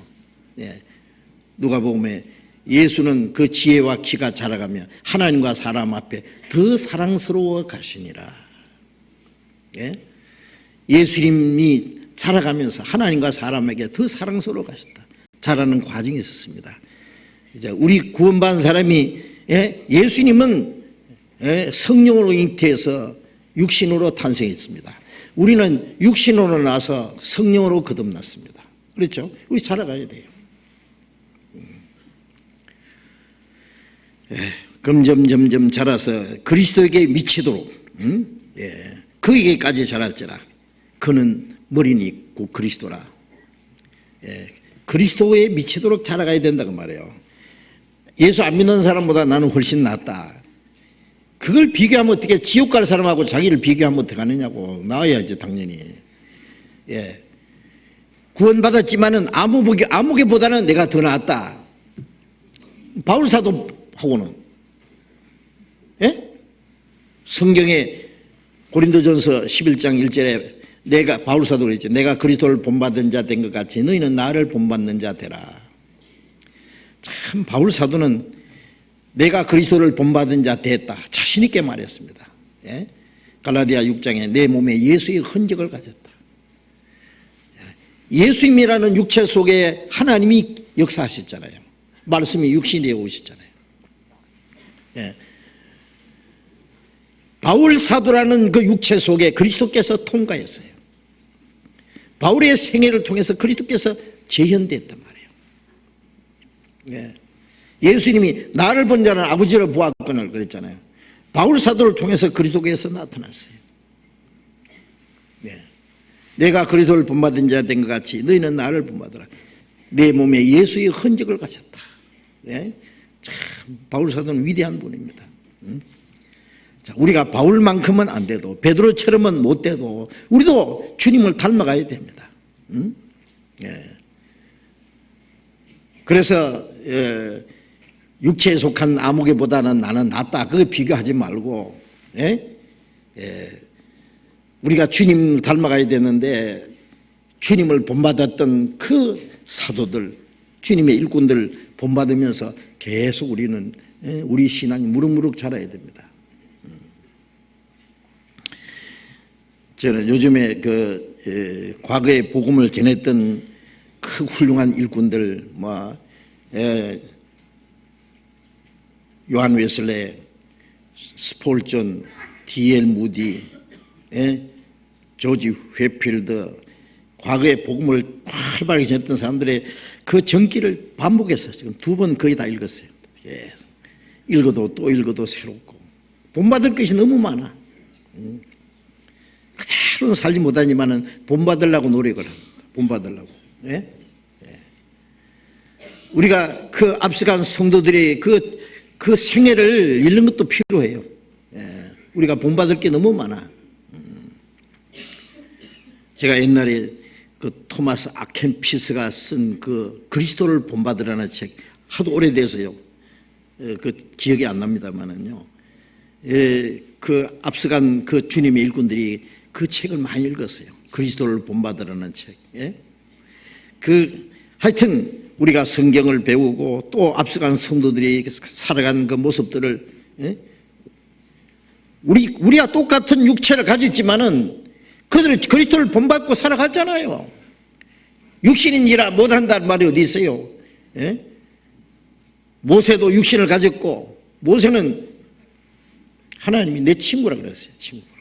S1: 누가복음에 예수는 그 지혜와 키가 자라가며 하나님과 사람 앞에 더 사랑스러워 가시니라. 예수님이 자라가면서 하나님과 사람에게 더 사랑스러워 가셨다. 자라는 과정이 있었습니다. 이제 우리 구원받은 사람이 예수님은 성령으로 잉태해서 육신으로 탄생했습니다. 우리는 육신으로 나서 성령으로 거듭났습니다. 그렇죠? 우리 자라가야 돼요. 점점 자라서 그리스도에게 미치도록 그에게까지 자랄지라. 그는 머리니 곧 그리스도라. 그리스도에 미치도록 자라가야 된다고 말해요. 예수 안 믿는 사람보다 나는 훨씬 낫다. 그걸 비교하면 어떻게, 지옥 갈 사람하고 자기를 비교하면 어떻게 하느냐고. 나와야지 당연히. 구원받았지만은 아무개보다는 내가 더 낫다. 바울사도하고는 성경에 고린도전서 11장 1절에 내가, 바울사도 그랬지, 내가 그리스도를 본받은 자 된 것 같이 너희는 나를 본받는 자 되라. 참 바울사도는 내가 그리스도를 본받은 자 됐다 자신 있게 말했습니다. 갈라디아 6장에 내 몸에 예수의 흔적을 가졌다. 예수님이라는 육체 속에 하나님이 역사하셨잖아요. 말씀이 육신이 되어 오셨잖아요. 바울 사도라는 그 육체 속에 그리스도께서 통과했어요. 바울의 생애를 통해서 그리스도께서 재현됐단 말이에요. 예수님이 나를 본 자는 아버지를 보았거늘 그랬잖아요. 바울 사도를 통해서 그리스도께서 나타났어요. 내가 그리스도를 본받은 자 된 것 같이 너희는 나를 본받으라. 내 몸에 예수의 흔적을 가졌다. 참 바울 사도는 위대한 분입니다. 자, 우리가 바울만큼은 안 돼도, 베드로처럼은 못 돼도 우리도 주님을 닮아가야 됩니다. 그래서 육체에 속한 아무개보다는 나는 낫다. 그거 비교하지 말고, 우리가 주님 닮아가야 되는데 주님을 본받았던 그 사도들, 주님의 일꾼들을 본받으면서 계속 우리는 우리 신앙이 무럭무럭 자라야 됩니다. 저는 요즘에 과거에 복음을 전했던 그 훌륭한 일꾼들, 요한 웨슬레, 스폴전, D.L. 무디, 조지 회필드, 과거에 복음을 활발하게 전했던 사람들의 그 전기를 반복해서 지금 2번 거의 다 읽었어요. 읽어도 또 읽어도 새롭고 본받을 것이 너무 많아. 그대로는 살지 못하지만은 본받으려고 노력을 합니다. 본받으려고. 우리가 그 앞서간 성도들의 그 생애를 읽는 것도 필요해요. 우리가 본받을 게 너무 많아. 제가 옛날에 그 토마스 아켄피스가 쓴 그 그리스도를 본받으라는 책, 하도 오래돼서요. 그 기억이 안 납니다만은요. 그 앞서간 그 주님의 일꾼들이 그 책을 많이 읽었어요. 그리스도를 본받으라는 책. 하여튼 우리가 성경을 배우고 또 앞서간 성도들이 살아간 그 모습들을, 우리와 똑같은 육체를 가졌지만은 그들은 그리스도를 본받고 살아갔잖아요. 육신인지라 못한다는 말이 어디 있어요? 모세도 육신을 가졌고, 모세는 하나님이 내 친구라 그랬어요. 친구로.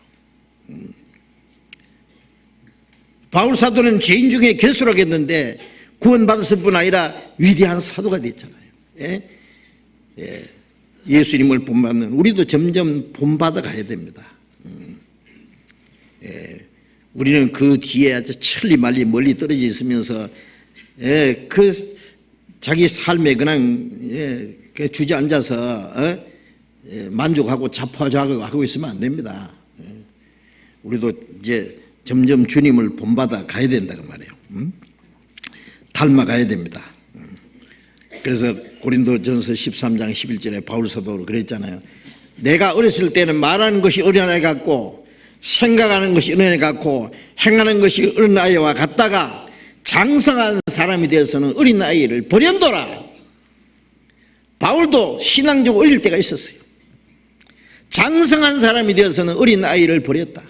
S1: 바울 사도는 죄인 중에 괴수라겠는데 구원받았을 뿐 아니라 위대한 사도가 됐잖아요. 예수님을 본받는 우리도 점점 본받아 가야 됩니다. 우리는 그 뒤에 아주 천리말리 멀리 떨어져 있으면서 그 자기 삶에 그냥 주저앉아서 만족하고 자포자기하고 있으면 안 됩니다. 우리도 이제 점점 주님을 본받아 가야 된다고 말이에요. 닮아가야 됩니다. 그래서 고린도전서 13장 11절에 바울 사도로 그랬잖아요. 내가 어렸을 때는 말하는 것이 어린아이 같고 생각하는 것이 어린아이 같고 행하는 것이 어린아이와 같다가 장성한 사람이 되어서는 어린아이를 버렸더라. 바울도 신앙적으로 어릴 때가 있었어요. 장성한 사람이 되어서는 어린아이를 버렸다.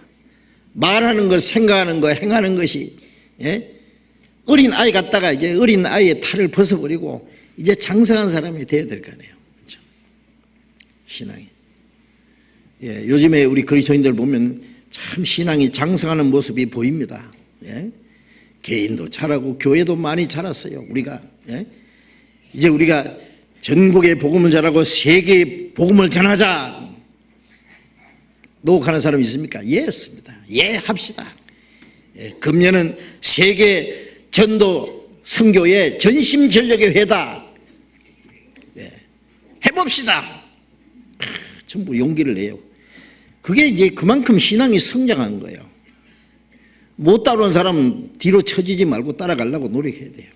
S1: 말하는 것, 생각하는 것, 행하는 것이 어린아이 같다가 이제 어린아이의 탈을 벗어버리고 이제 장성한 사람이 되어야 될 거 아니에요. 그렇죠? 신앙이. 요즘에 우리 그리스도인들 보면 참 신앙이 장성하는 모습이 보입니다. 개인도 잘하고 교회도 많이 자랐어요. 우리가 이제 우리가 전국에 복음을 전하고 세계에 복음을 전하자 노력하는 사람이 있습니까? 예, 했습니다. 예, 합시다. 금년은 세계 전도 선교의 전심전력의 회다. 해봅시다. 전부 용기를 내요. 그게 이제 그만큼 신앙이 성장한 거예요. 못 따라온 사람은 뒤로 처지지 말고 따라가려고 노력해야 돼요.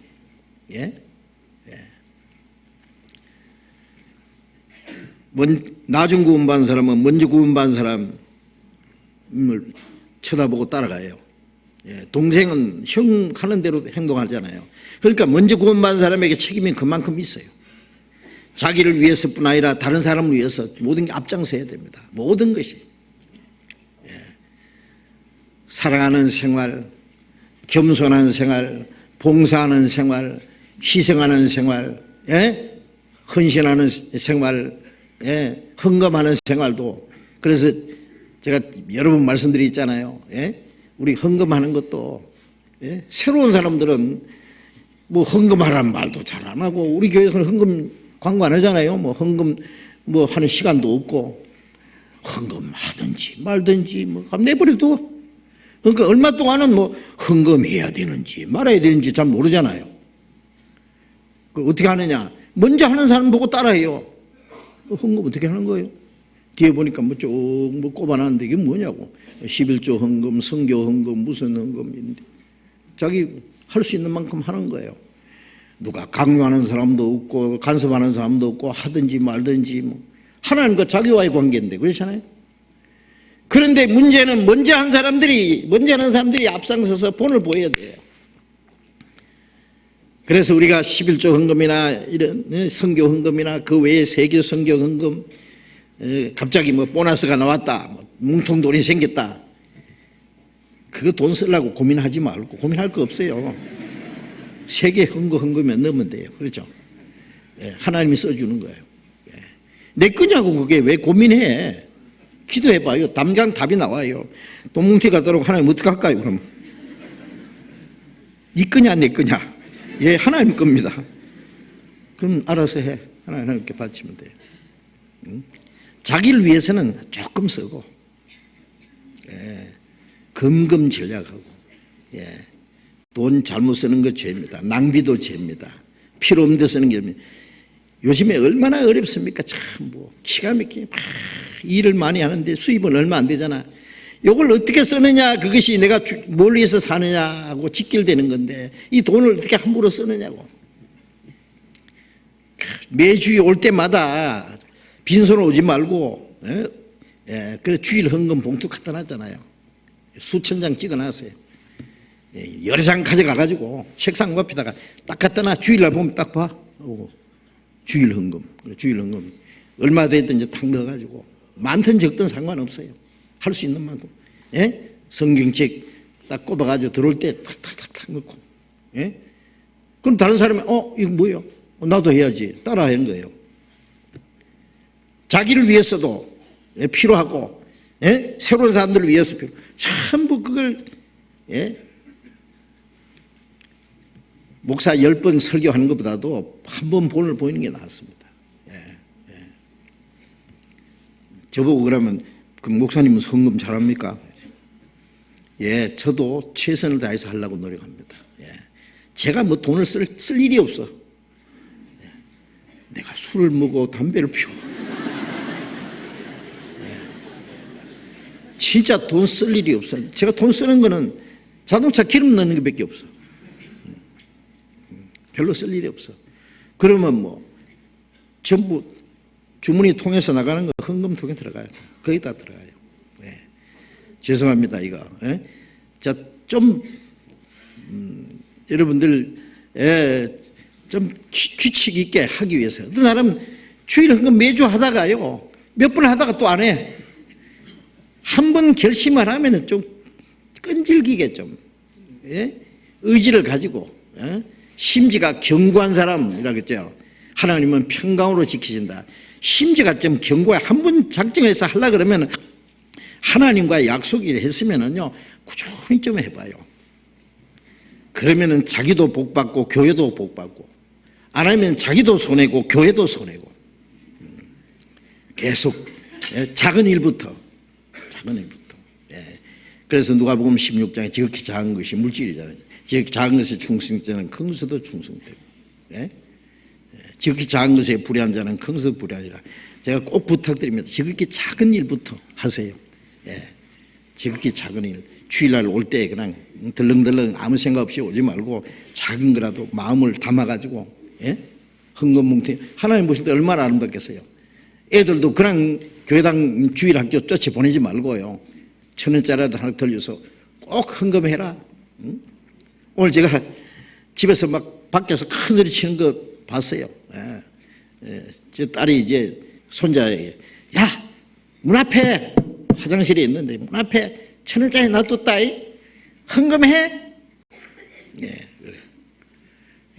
S1: 나중 구원받은 사람은 먼저 구원받은 사람을 쳐다보고 따라가요. 동생은 형 하는 대로 행동하잖아요. 그러니까 먼저 구원받은 사람에게 책임이 그만큼 있어요. 자기를 위해서뿐 아니라 다른 사람을 위해서 모든 게 앞장서야 됩니다. 모든 것이. 사랑하는 생활, 겸손한 생활, 봉사하는 생활, 희생하는 생활, 헌신하는 생활, 헌금하는 생활도. 그래서 제가 여러 번 말씀드렸잖아요. 우리 헌금하는 것도 새로운 사람들은 뭐 헌금하라는 말도 잘 안 하고, 우리 교회에서는 헌금 광고 안 하잖아요. 뭐 헌금 뭐 하는 시간도 없고, 헌금하든지 말든지 뭐 내버려둬. 그러니까 얼마 동안은 뭐 헌금해야 되는지 말아야 되는지 잘 모르잖아요. 그 어떻게 하느냐? 먼저 하는 사람 보고 따라해요. 헌금 어떻게 하는 거예요? 뒤에 보니까 뭐 쭉 뭐 꼽아놨는데 이게 뭐냐고. 11조 헌금, 선교 헌금, 무슨 헌금인데 자기 할 수 있는 만큼 하는 거예요. 누가 강요하는 사람도 없고 간섭하는 사람도 없고 하든지 말든지 뭐 하나님과 자기와의 관계인데 그렇잖아요. 그런데 문제는 먼저 하는 사람들이 앞장서서 본을 보여야 돼요. 그래서 우리가 11조 헌금이나 이런 선교 헌금이나 그 외에 세계 선교 헌금, 갑자기 뭐 보너스가 나왔다, 뭐 뭉텅 돈이 생겼다, 그거 돈 쓰려고 고민하지 말고, 고민할 거 없어요. 세계 헌금에 넣으면 돼요. 그렇죠? 예, 하나님이 써주는 거예요. 예. 내 거냐고 그게 왜 고민해? 기도해봐요. 당장 답이 나와요. 돈 뭉태 갖도록 하나님 어떻게 할까요? 그러면 네 거냐 내 거냐? 예, 하나님 겁니다. 그럼 알아서 해. 하나님께 바치면 돼요. 자기를 위해서는 조금 쓰고, 예, 금금 전략하고, 예, 돈 잘못 쓰는 거 죄입니다. 낭비도 죄입니다. 필요 없는 데 쓰는 게 요즘에 얼마나 어렵습니까? 참 뭐 기가 막히게 막 일을 많이 하는데 수입은 얼마 안 되잖아. 이걸 어떻게 쓰느냐, 그것이 내가 뭘 위해서 사느냐하고 직결되는 건데 이 돈을 어떻게 함부로 쓰느냐고. 매주에 올 때마다 빈손 오지 말고, 예, 그래 주일 헌금 봉투 갖다 놨잖아요. 수천 장 찍어놨어요. 예, 여러 장 가져가가지고 책상 앞에다가 딱 갖다 놔. 주일날 보면 딱 봐. 주일 헌금, 주일 헌금 얼마 됐든지 탁 넣어가지고 많든 적든 상관없어요. 할 수 있는 만큼. 예? 성경책 딱 꼽아가지고 들어올 때 탁탁탁탁 넣고. 예? 그럼 다른 사람이 이거 뭐예요? 나도 해야지. 따라 하는 거예요. 자기를 위해서도 필요하고, 예? 새로운 사람들을 위해서 필요. 전부 그걸, 예? 목사 10번 설교하는 것보다도 한 번 본을 보이는 게 낫습니다. 예, 예. 저보고 그러면 그 목사님은 헌금 잘합니까? 예, 저도 최선을 다해서 하려고 노력합니다. 예. 제가 뭐 돈을 쓸 일이 없어. 예. 내가 술을 먹고 담배를 피워. 예. 진짜 돈 쓸 일이 없어요. 제가 돈 쓰는 거는 자동차 기름 넣는 것밖에 없어. 별로 쓸 일이 없어. 그러면 뭐 전부 주머니 통해서 나가는 거 헌금통에 들어가요. 거기다 들어가요. 예. 죄송합니다 이거. 예? 자, 좀 여러분들 좀 규칙 있게 하기 위해서. 어떤 사람은 주일 헌금 매주 하다가요 몇 번 하다가 또 안 해. 한 번 결심을 하면은 좀 끈질기게 좀, 예? 의지를 가지고, 예? 심지가 견고한 사람이라고 했죠. 하나님은 평강으로 지키신다. 심지가 좀 견고해. 한 번 작정해서 하려고 그러면 하나님과 약속이 했으면은요, 꾸준히 좀 해봐요. 그러면은 자기도 복받고 교회도 복받고, 안 하면 자기도 손해고 교회도 손해고. 계속 작은 일부터. 예. 그래서 누가복음 16장에 지극히 작은 것이 물질이잖아요. 지극히 작은 것에 충성되는 큰 것에도 충성되고, 예? 지극히 작은 것에 불의한 자는 큰 것에도 불의하리라. 제가 꼭 부탁드립니다. 지극히 작은 일부터 하세요. 예. 지극히 작은 일. 주일날 올 때 그냥 덜렁덜렁 아무 생각 없이 오지 말고 작은 거라도 마음을 담아가지고, 예? 헌금뭉태 하나님 보실 때 얼마나 아름답겠어요. 애들도 그냥 교회당 주일 학교 쫓아 보내지 말고요. 1,000원짜리라도 하나 들려서 꼭 헌금해라. 응? 오늘 제가 집에서 막 밖에서 큰 소리 치는 거 봤어요. 예. 예. 제 딸이 이제 손자에게, 야, 문 앞에 화장실에 있는데 문 앞에 1,000원짜리 놔뒀다. 헌금해? 예, 그래.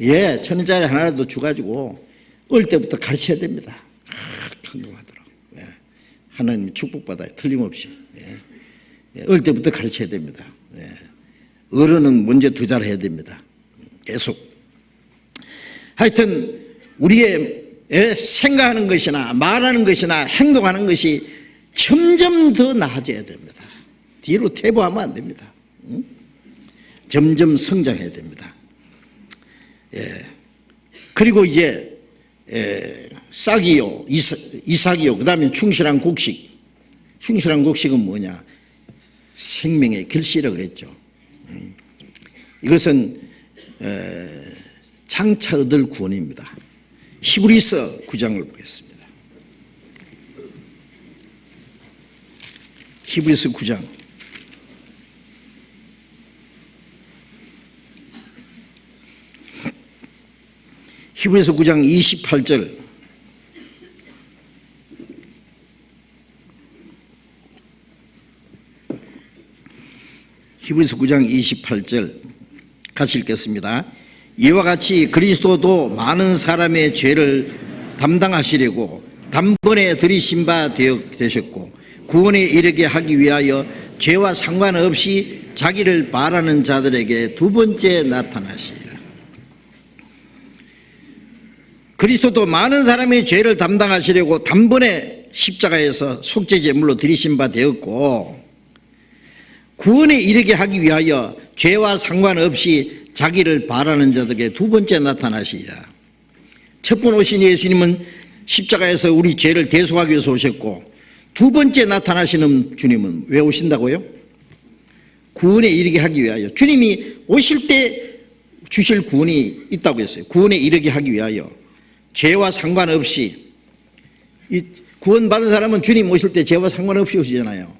S1: 예, 1,000원짜리 하나라도 주가지고 어릴 때부터 가르쳐야 됩니다. 헌금하도록. 예. 하나님 축복받아요. 틀림없이. 예. 예. 어릴 때부터 가르쳐야 됩니다. 예. 어른은 먼저 더 잘해야 됩니다. 계속. 하여튼 우리의 생각하는 것이나 말하는 것이나 행동하는 것이 점점 더 나아져야 됩니다. 뒤로 퇴보하면 안 됩니다. 응? 점점 성장해야 됩니다. 예. 그리고 이제 싹이요, 이삭이요, 그 다음에 충실한 곡식. 충실한 곡식은 뭐냐? 생명의 결실이라고 그랬죠. 이것은 장차 얻을 구원입니다. 히브리서 9장을 보겠습니다. 히브리서 9장. 히브리서 9장 28절. 히브리서 9장 28절 같이 읽겠습니다. 이와 같이 그리스도도 많은 사람의 죄를 담당하시려고 단번에 들이신 바 되셨고 구원에 이르게 하기 위하여 죄와 상관없이 자기를 바라는 자들에게 두 번째 나타나시리라. 그리스도도 많은 사람의 죄를 담당하시려고 단번에 십자가에서 속죄제물로 들이신 바 되었고 구원에 이르게 하기 위하여 죄와 상관없이 자기를 바라는 자들에게 두 번째 나타나시리라. 첫 번 오신 예수님은 십자가에서 우리 죄를 대속하기 위해서 오셨고 두 번째 나타나시는 주님은 왜 오신다고요? 구원에 이르게 하기 위하여. 주님이 오실 때 주실 구원이 있다고 했어요. 구원에 이르게 하기 위하여 죄와 상관없이. 이 구원받은 사람은 주님 오실 때 죄와 상관없이 오시잖아요.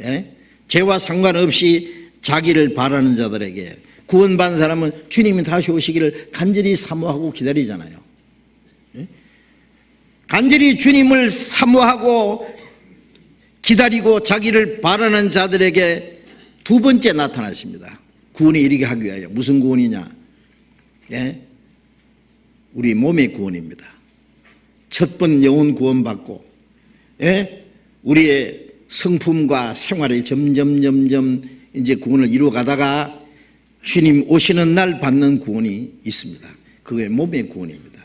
S1: 예? 죄와 상관없이 자기를 바라는 자들에게. 구원받은 사람은 주님이 다시 오시기를 간절히 사모하고 기다리잖아요. 예? 간절히 주님을 사모하고 기다리고 자기를 바라는 자들에게 두 번째 나타나십니다. 구원에 이르게 하기 위하여. 무슨 구원이냐? 예? 우리 몸의 구원입니다. 첫 번 영혼 구원받고, 예? 우리의 성품과 생활에 점점 이제 구원을 이루어가다가 주님 오시는 날 받는 구원이 있습니다. 그게 몸의 구원입니다.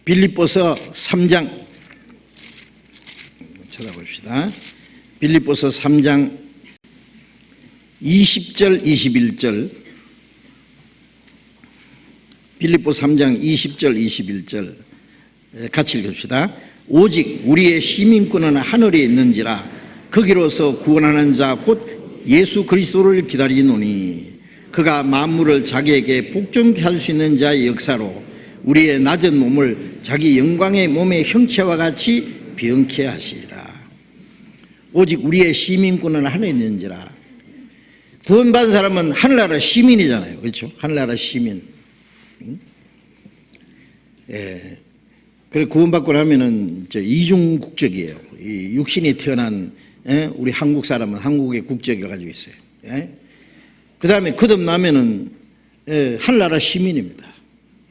S1: 빌립보서 3장 찾아봅시다. 빌립보서 3장 20절 21절. 빌립보서 3장 20절 21절 같이 읽읍시다. 오직 우리의 시민권은 하늘에 있는지라 거기로서 구원하는 자 곧 예수 그리스도를 기다리노니 그가 만물을 자기에게 복종케 할 수 있는 자의 역사로 우리의 낮은 몸을 자기 영광의 몸의 형체와 같이 병케 하시리라. 오직 우리의 시민권은 하늘에 있는지라. 구원받은 사람은 하늘나라 시민이잖아요. 그렇죠? 하늘나라 시민. 예. 그래 구원받고 나면은 이중 국적이에요. 이 육신이 태어난 우리 한국 사람은 한국의 국적을 가지고 있어요. 그 다음에 거듭나면은 하늘나라 시민입니다.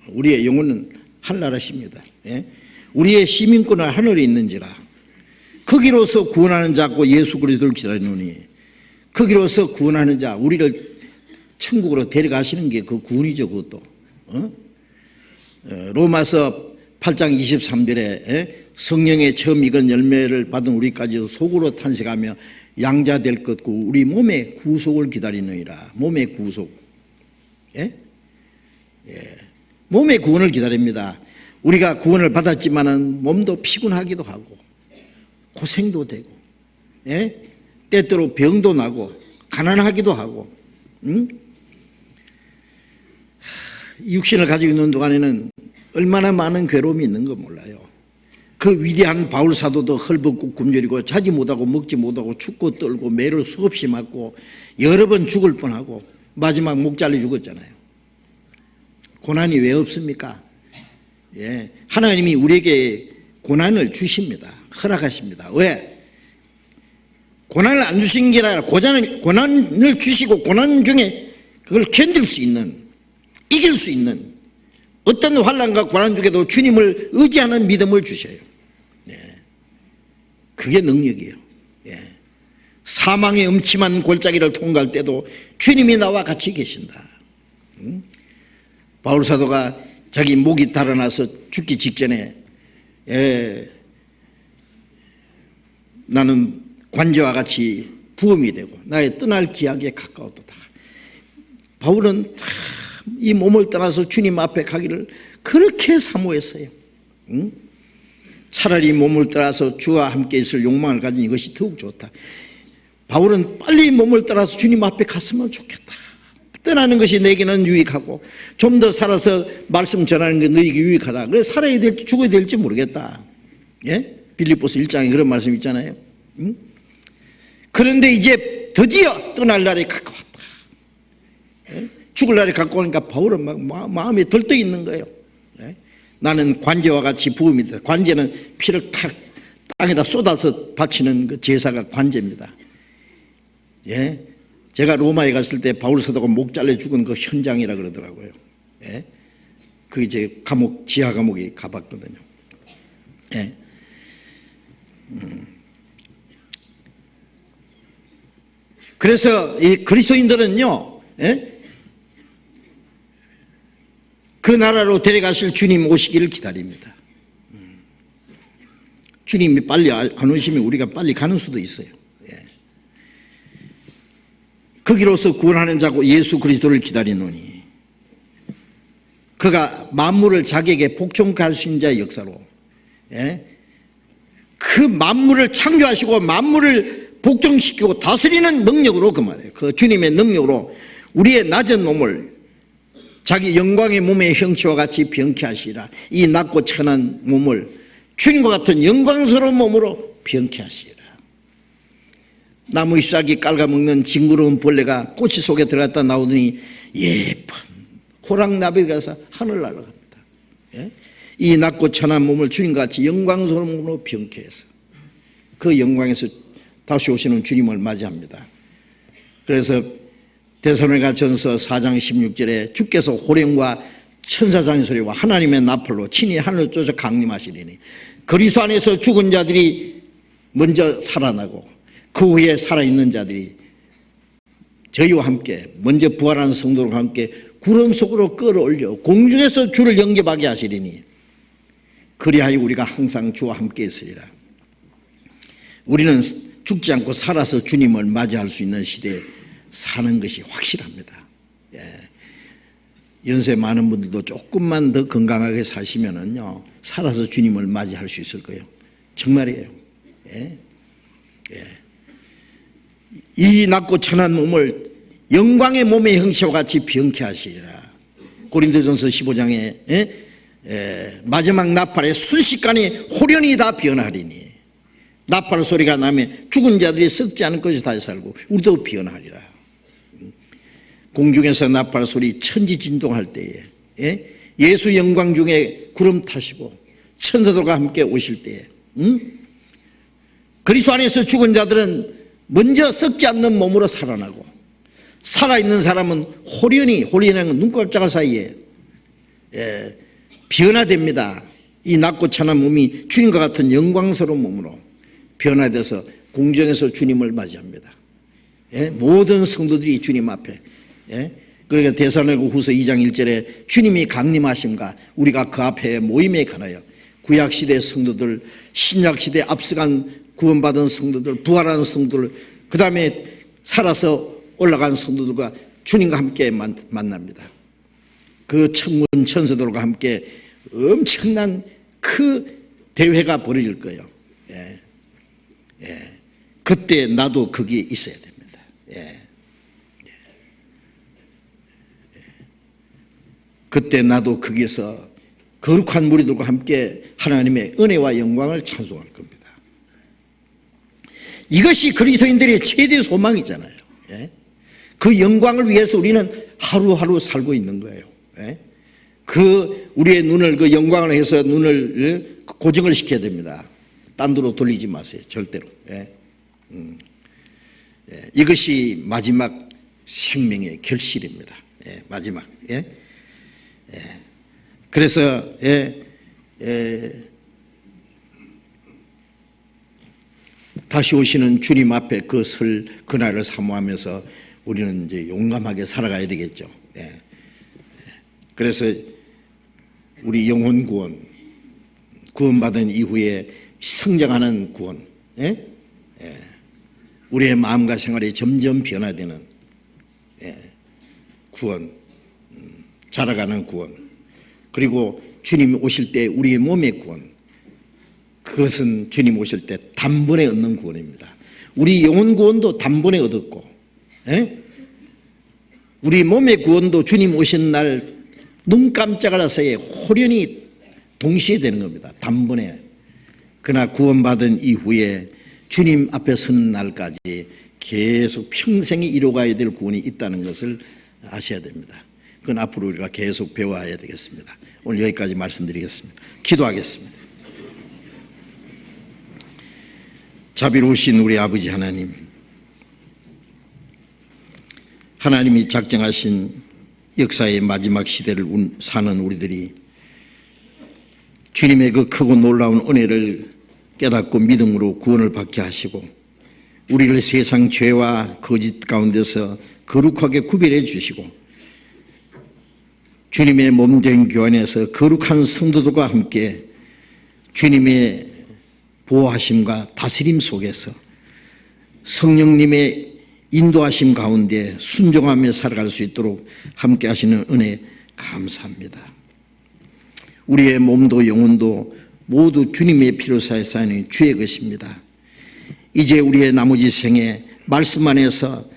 S1: 우리의 영혼은 하늘나라 시민이다. 우리의 시민권은 하늘에 있는지라 거기로서 구원하는 자고 예수 그리스도를 기다리노니 거기로서 구원하는 자 우리를 천국으로 데려가시는 게 그 구원이죠. 그것도 로마서 8장 23절에 성령의 처음 익은 열매를 받은 우리까지도 속으로 탄식하며 양자 될 것 같고 우리 몸의 구속을 기다리느니라. 몸의 구속. 예? 예. 몸의 구원을 기다립니다. 우리가 구원을 받았지만은 몸도 피곤하기도 하고 고생도 되고, 예? 때때로 병도 나고 가난하기도 하고, 육신을 가지고 있는 동안에는 얼마나 많은 괴로움이 있는 거 몰라요. 그 위대한 바울 사도도 헐벗고 굶주리고 자지 못하고 먹지 못하고 춥고 떨고 매를 수없이 맞고 여러 번 죽을 뻔하고 마지막 목 잘려 죽었잖아요. 고난이 왜 없습니까? 예, 하나님이 우리에게 고난을 주십니다. 허락하십니다. 왜? 고난을 안 주신 게 아니라 고난을 주시고 고난 중에 그걸 견딜 수 있는, 이길 수 있는 어떤 환난과 고난 중에도 주님을 의지하는 믿음을 주셔요. 예. 그게 능력이에요. 예. 사망의 음침한 골짜기를 통과할 때도 주님이 나와 같이 계신다. 바울 사도가 자기 목이 달아나서 죽기 직전에 나는 관제와 같이 부음이 되고 나의 떠날 기약에 가까웠도다. 바울은 이 몸을 떠나서 주님 앞에 가기를 그렇게 사모했어요. 차라리 몸을 떠나서 주와 함께 있을 욕망을 가진 이것이 더욱 좋다. 바울은 빨리 몸을 떠나서 주님 앞에 갔으면 좋겠다. 떠나는 것이 내게는 유익하고 좀 더 살아서 말씀 전하는 게 너에게 유익하다. 그래서 살아야 될지 죽어야 될지 모르겠다. 예? 빌립보서 1장에 그런 말씀 있잖아요. 그런데 이제 드디어 떠날 날이 가까웠다. 예? 죽을 날에 갖고 오니까 바울은 막 마음이 들떠 있는 거예요. 예? 나는 관제와 같이 부음이다. 관제는 피를 땅에다 쏟아서 바치는 그 제사가 관제입니다. 예? 제가 로마에 갔을 때 바울 사도가 목 잘려 죽은 그 현장이라 그러더라고요. 예? 그 이제 감옥, 지하 감옥에 가봤거든요. 예? 그래서 이 그리스도인들은요, 예? 그 나라로 데려가실 주님 오시기를 기다립니다. 주님이 빨리 안 오시면 우리가 빨리 가는 수도 있어요. 예. 거기로서 구원하는 자고 예수 그리스도를 기다리노니 그가 만물을 자기에게 복종케 할 수 있는 자의 역사로, 예? 그 만물을 창조하시고 만물을 복종시키고 다스리는 능력으로, 그 말이에요. 그 주님의 능력으로 우리의 낮은 몸을 자기 영광의 몸의 형체와 같이 병케 하시리라. 이 낮고 천한 몸을 주님과 같은 영광스러운 몸으로 병케 하시리라. 나무 잎사귀 깔아먹는 징그러운 벌레가 꼬치 속에 들어갔다 나오더니 예쁜 호랑나비가 가서 하늘 날아갑니다. 예? 이 낮고 천한 몸을 주님과 같이 영광스러운 몸으로 병케 해서 그 영광에서 다시 오시는 주님을 맞이합니다. 그래서 데살로니가전서 4장 16절에 주께서 호령과 천사장의 소리와 하나님의 나팔로 친히 하늘을 쫓아 강림하시리니 그리스도 안에서 죽은 자들이 먼저 살아나고 그 후에 살아있는 자들이 저희와 함께 먼저 부활하는 성도들과 함께 구름 속으로 끌어올려 공중에서 주를 영접하게 하시리니 그리하여 우리가 항상 주와 함께 있으리라. 우리는 죽지 않고 살아서 주님을 맞이할 수 있는 시대에 사는 것이 확실합니다. 예. 연세 많은 분들도 조금만 더 건강하게 사시면은요, 살아서 주님을 맞이할 수 있을 거예요. 정말이에요. 예. 예. 이 낮고 천한 몸을 영광의 몸의 형체와 같이 병케 하시리라. 고린도전서 15장에 마지막 나팔에 순식간에 홀연히 다 변하리니 나팔 소리가 나면 죽은 자들이 썩지 않을 것이 다시 살고 우리도 변하리라. 공중에서 나팔 소리 천지진동할 때에, 예? 예수 영광 중에 구름 타시고 천사들과 함께 오실 때에, 그리스도 안에서 죽은 자들은 먼저 썩지 않는 몸으로 살아나고 살아있는 사람은 홀연한 눈 깜짝할 사이에 변화됩니다. 이 낮고 천한 몸이 주님과 같은 영광스러운 몸으로 변화돼서 공중에서 주님을 맞이합니다. 예? 모든 성도들이 주님 앞에, 예? 그러니까 데살로니가 후서 2장 1절에 주님이 강림하심과 우리가 그 앞에 모임에 관하여 구약시대 성도들, 신약시대 앞서간 구원받은 성도들, 부활한 성도들, 그 다음에 살아서 올라간 성도들과 주님과 함께 만납니다. 그 천군 천사들과 함께 엄청난 그 대회가 벌어질 거예요. 예. 예. 그때 나도 거기에 있어야 됩니다. 예. 그때 나도 거기에서 거룩한 무리들과 함께 하나님의 은혜와 영광을 찬송할 겁니다. 이것이 그리스도인들의 최대 소망이잖아요. 예? 그 영광을 위해서 우리는 하루하루 살고 있는 거예요. 예? 그 우리의 눈을 그 영광을 해서 눈을 고정을 시켜야 됩니다. 딴 데로 돌리지 마세요. 절대로. 예? 예. 이것이 마지막 생명의 결실입니다. 예. 마지막. 예? 예. 그래서 다시 오시는 주님 앞에 그날을 사모하면서 우리는 이제 용감하게 살아가야 되겠죠. 예. 그래서 우리 영혼 구원받은 이후에 성장하는 구원, 예? 예. 우리의 마음과 생활이 점점 변화되는 구원, 자라가는 구원, 그리고 주님 오실 때 우리의 몸의 구원, 그것은 주님 오실 때 단번에 얻는 구원입니다. 우리 영혼 구원도 단번에 얻었고, 예? 우리 몸의 구원도 주님 오신 날 눈 깜짝할 사이에 홀연히 동시에 되는 겁니다. 단번에. 그러나 구원받은 이후에 주님 앞에 서는 날까지 계속 평생에 이루어가야 될 구원이 있다는 것을 아셔야 됩니다. 그건 앞으로 우리가 계속 배워야 되겠습니다. 오늘 여기까지 말씀드리겠습니다. 기도하겠습니다. 자비로우신 우리 아버지 하나님, 하나님이 작정하신 역사의 마지막 시대를 사는 우리들이 주님의 그 크고 놀라운 은혜를 깨닫고 믿음으로 구원을 받게 하시고 우리를 세상 죄와 거짓 가운데서 거룩하게 구별해 주시고 주님의 몸된 교회에서 거룩한 성도들과 함께 주님의 보호하심과 다스림 속에서 성령님의 인도하심 가운데 순종하며 살아갈 수 있도록 함께 하시는 은혜 감사합니다. 우리의 몸도 영혼도 모두 주님의 피로 사하니 주의 것입니다. 이제 우리의 나머지 생에 말씀 안에서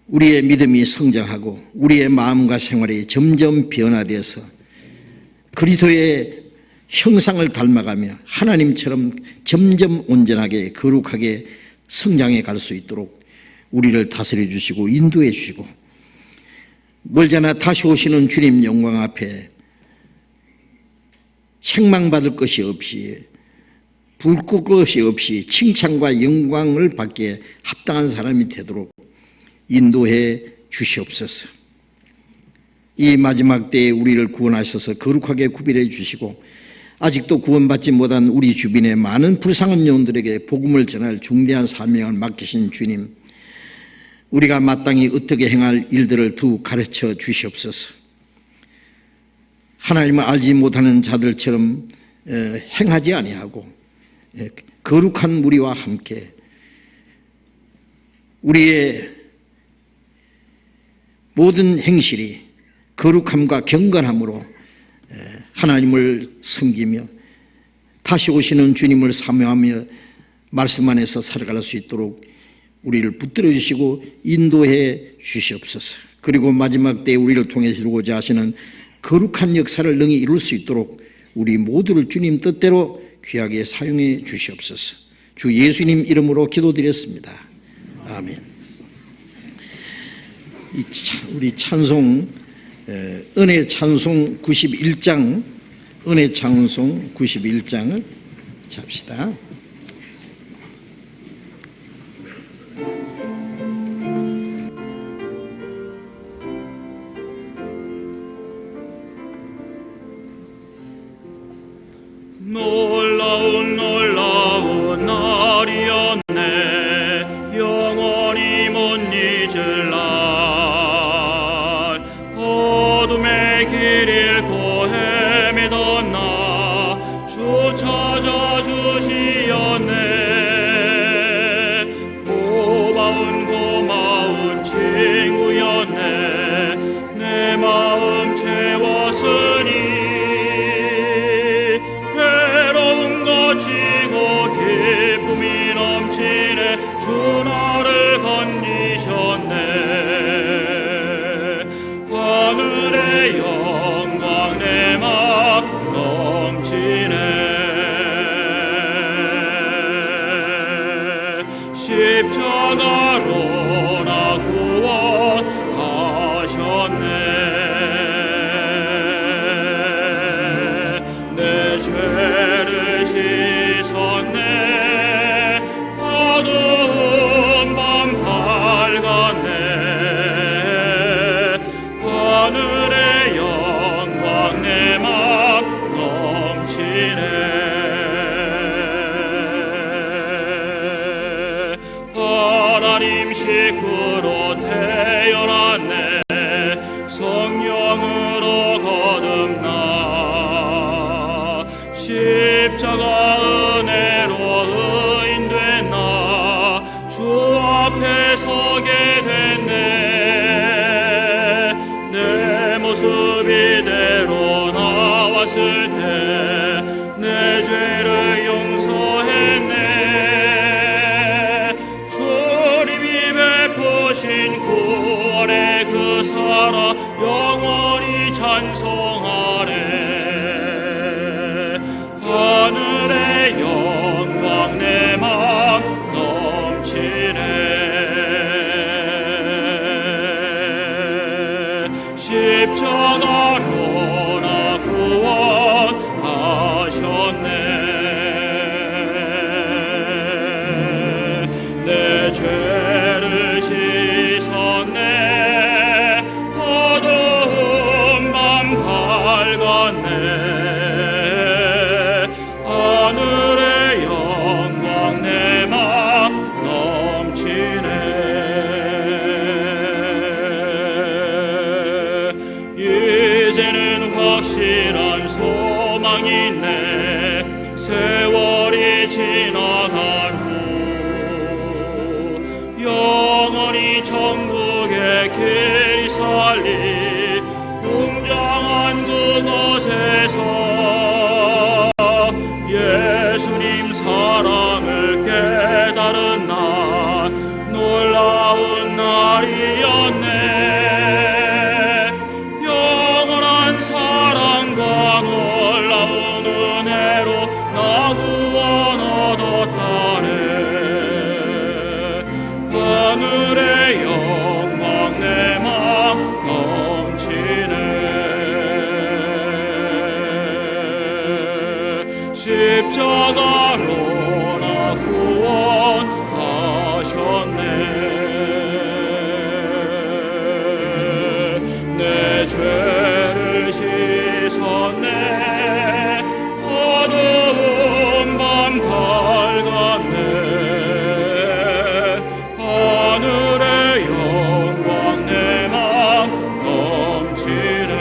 S1: 우리의 믿음이 성장하고 우리의 마음과 생활이 점점 변화되어서 그리스도의 형상을 닮아가며 하나님처럼 점점 온전하게 거룩하게 성장해 갈 수 있도록 우리를 다스려 주시고 인도해 주시고 멀잖아 다시 오시는 주님 영광 앞에 책망받을 것이 없이 불꿀 것이 없이 칭찬과 영광을 받기에 합당한 사람이 되도록 인도해 주시옵소서. 이 마지막 때에 우리를 구원하셔서 거룩하게 구별해 주시고 아직도 구원받지 못한 우리 주변의 많은 불쌍한 영혼들에게 복음을 전할 중대한 사명을 맡기신 주님, 우리가 마땅히 어떻게 행할 일들을 두 가르쳐 주시옵소서. 하나님을 알지 못하는 자들처럼 행하지 아니하고 거룩한 무리와 함께 우리의 모든 행실이 거룩함과 경건함으로 하나님을 섬기며 다시 오시는 주님을 사모하며 말씀 안에서 살아갈 수 있도록 우리를 붙들어 주시고 인도해 주시옵소서. 그리고 마지막 때에 우리를 통해 이루고자 하시는 거룩한 역사를 능히 이룰 수 있도록 우리 모두를 주님 뜻대로 귀하게 사용해 주시옵소서. 주 예수님 이름으로 기도드렸습니다. 아멘. 우리 찬송 은혜 찬송 91장 은혜 찬송 91장을 잡시다.
S2: 놀라운 날이었네. 영원히 못 잊을 날. 어둠의 길 잃고 헤매던 나 주 찾아주시었네. 고마운 친구였네. 내 마음 채웠으니 기쁨이 넘치네. 주 나를 건지셨네. 하늘의 영광 내 맘 넘치네. 십자가로 나 구원하셨네. 내 죄를 씻었네. 어두운 밤 밝았네. 하늘의 영광 내 맘 넘치네. 하나님 식구로 태어났네. 성령으로 거듭나. 십자가 은혜로 의인된 나 주 앞에 서게 됐네. 내 모습 이대로 나왔을 때 내 죄를 용서했네. 주님이 베푸신 죄를 씻었네. 어두운 밤 밝았네. 하늘의 영광 내 맘 넘치네. 이제는 확실한 소망이 있네. 세월이 지나간 후 영원히 천국의 길이 살리 웅장한 그곳에서 예수님 사랑을 깨달은 날, 놀라운 날이었네. 영원한 사랑과 놀라운 은혜로 나 구원 얻었다네. 하늘의 영광 내 맘 넘치네. 십자가로 나 구원하셨네. 내 죄를 씻었네. 어두운 밤 밝았네. 하늘의 영광 내 맘 넘치네.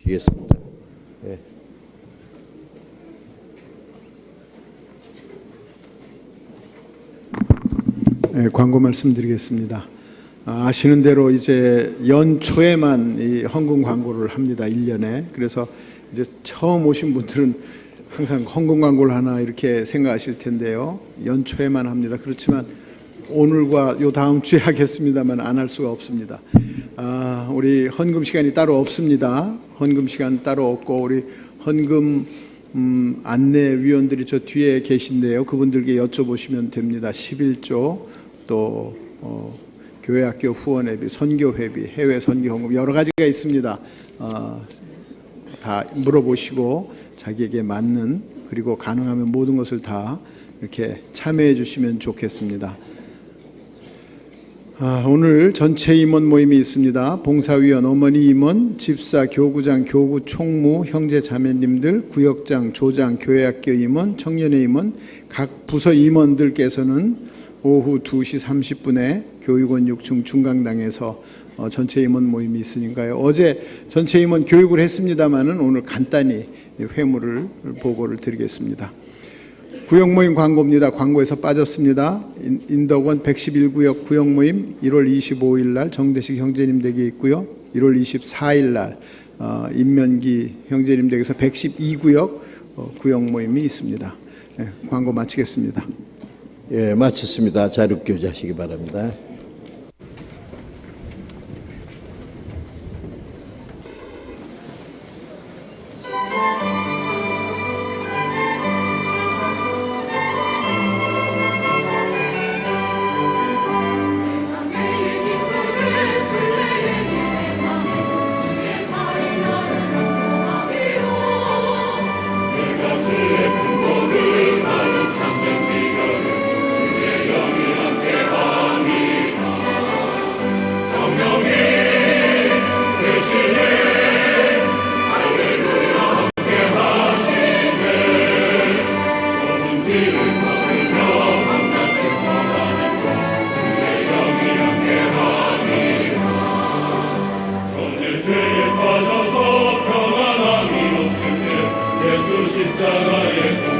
S1: 주시겠습니다. 네.
S3: 네, 광고 말씀드리겠습니다. 아시는 대로 이제 연초에만 이 헌금 광고를 합니다. 1년에. 그래서 이제 처음 오신 분들은 항상 헌금 광고를 하나 이렇게 생각하실 텐데요. 연초에만 합니다. 그렇지만 오늘과 요 다음 주에 하겠습니다만 안 할 수가 없습니다. 우리 헌금 시간이 따로 없습니다. 헌금 시간 따로 없고 우리 헌금 안내위원들이 저 뒤에 계신데요. 그분들께 여쭤보시면 됩니다. 11조 또 교회학교 후원회비, 선교회비, 해외 선교 헌금 여러 가지가 있습니다. 다 물어보시고 자기에게 맞는 그리고 가능하면 모든 것을 다 이렇게 참여해 주시면 좋겠습니다. 오늘 전체 임원 모임이 있습니다. 봉사위원, 어머니 임원, 집사, 교구장, 교구 총무, 형제 자매님들, 구역장, 조장, 교회학교 임원, 청년회 임원, 각 부서 임원들께서는 오후 2시 30분에 교육원 6층 중강당에서 전체 임원 모임이 있으니까요. 어제 전체 임원 교육을 했습니다마는 오늘 간단히 회무를 보고를 드리겠습니다. 구역 모임 광고입니다. 광고에서 빠졌습니다. 인덕원 111구역 구역 모임 1월 25일 날 정대식 형제님 댁에 있고요. 1월 24일 날 임면기 형제님 댁에서 112구역 구역 모임이 있습니다. 네, 광고 마치겠습니다.
S1: 예, 마쳤습니다. 자료 교제하시기 바랍니다.
S2: 죄에 빠져서 평안함이 없을 때 예수 십자가에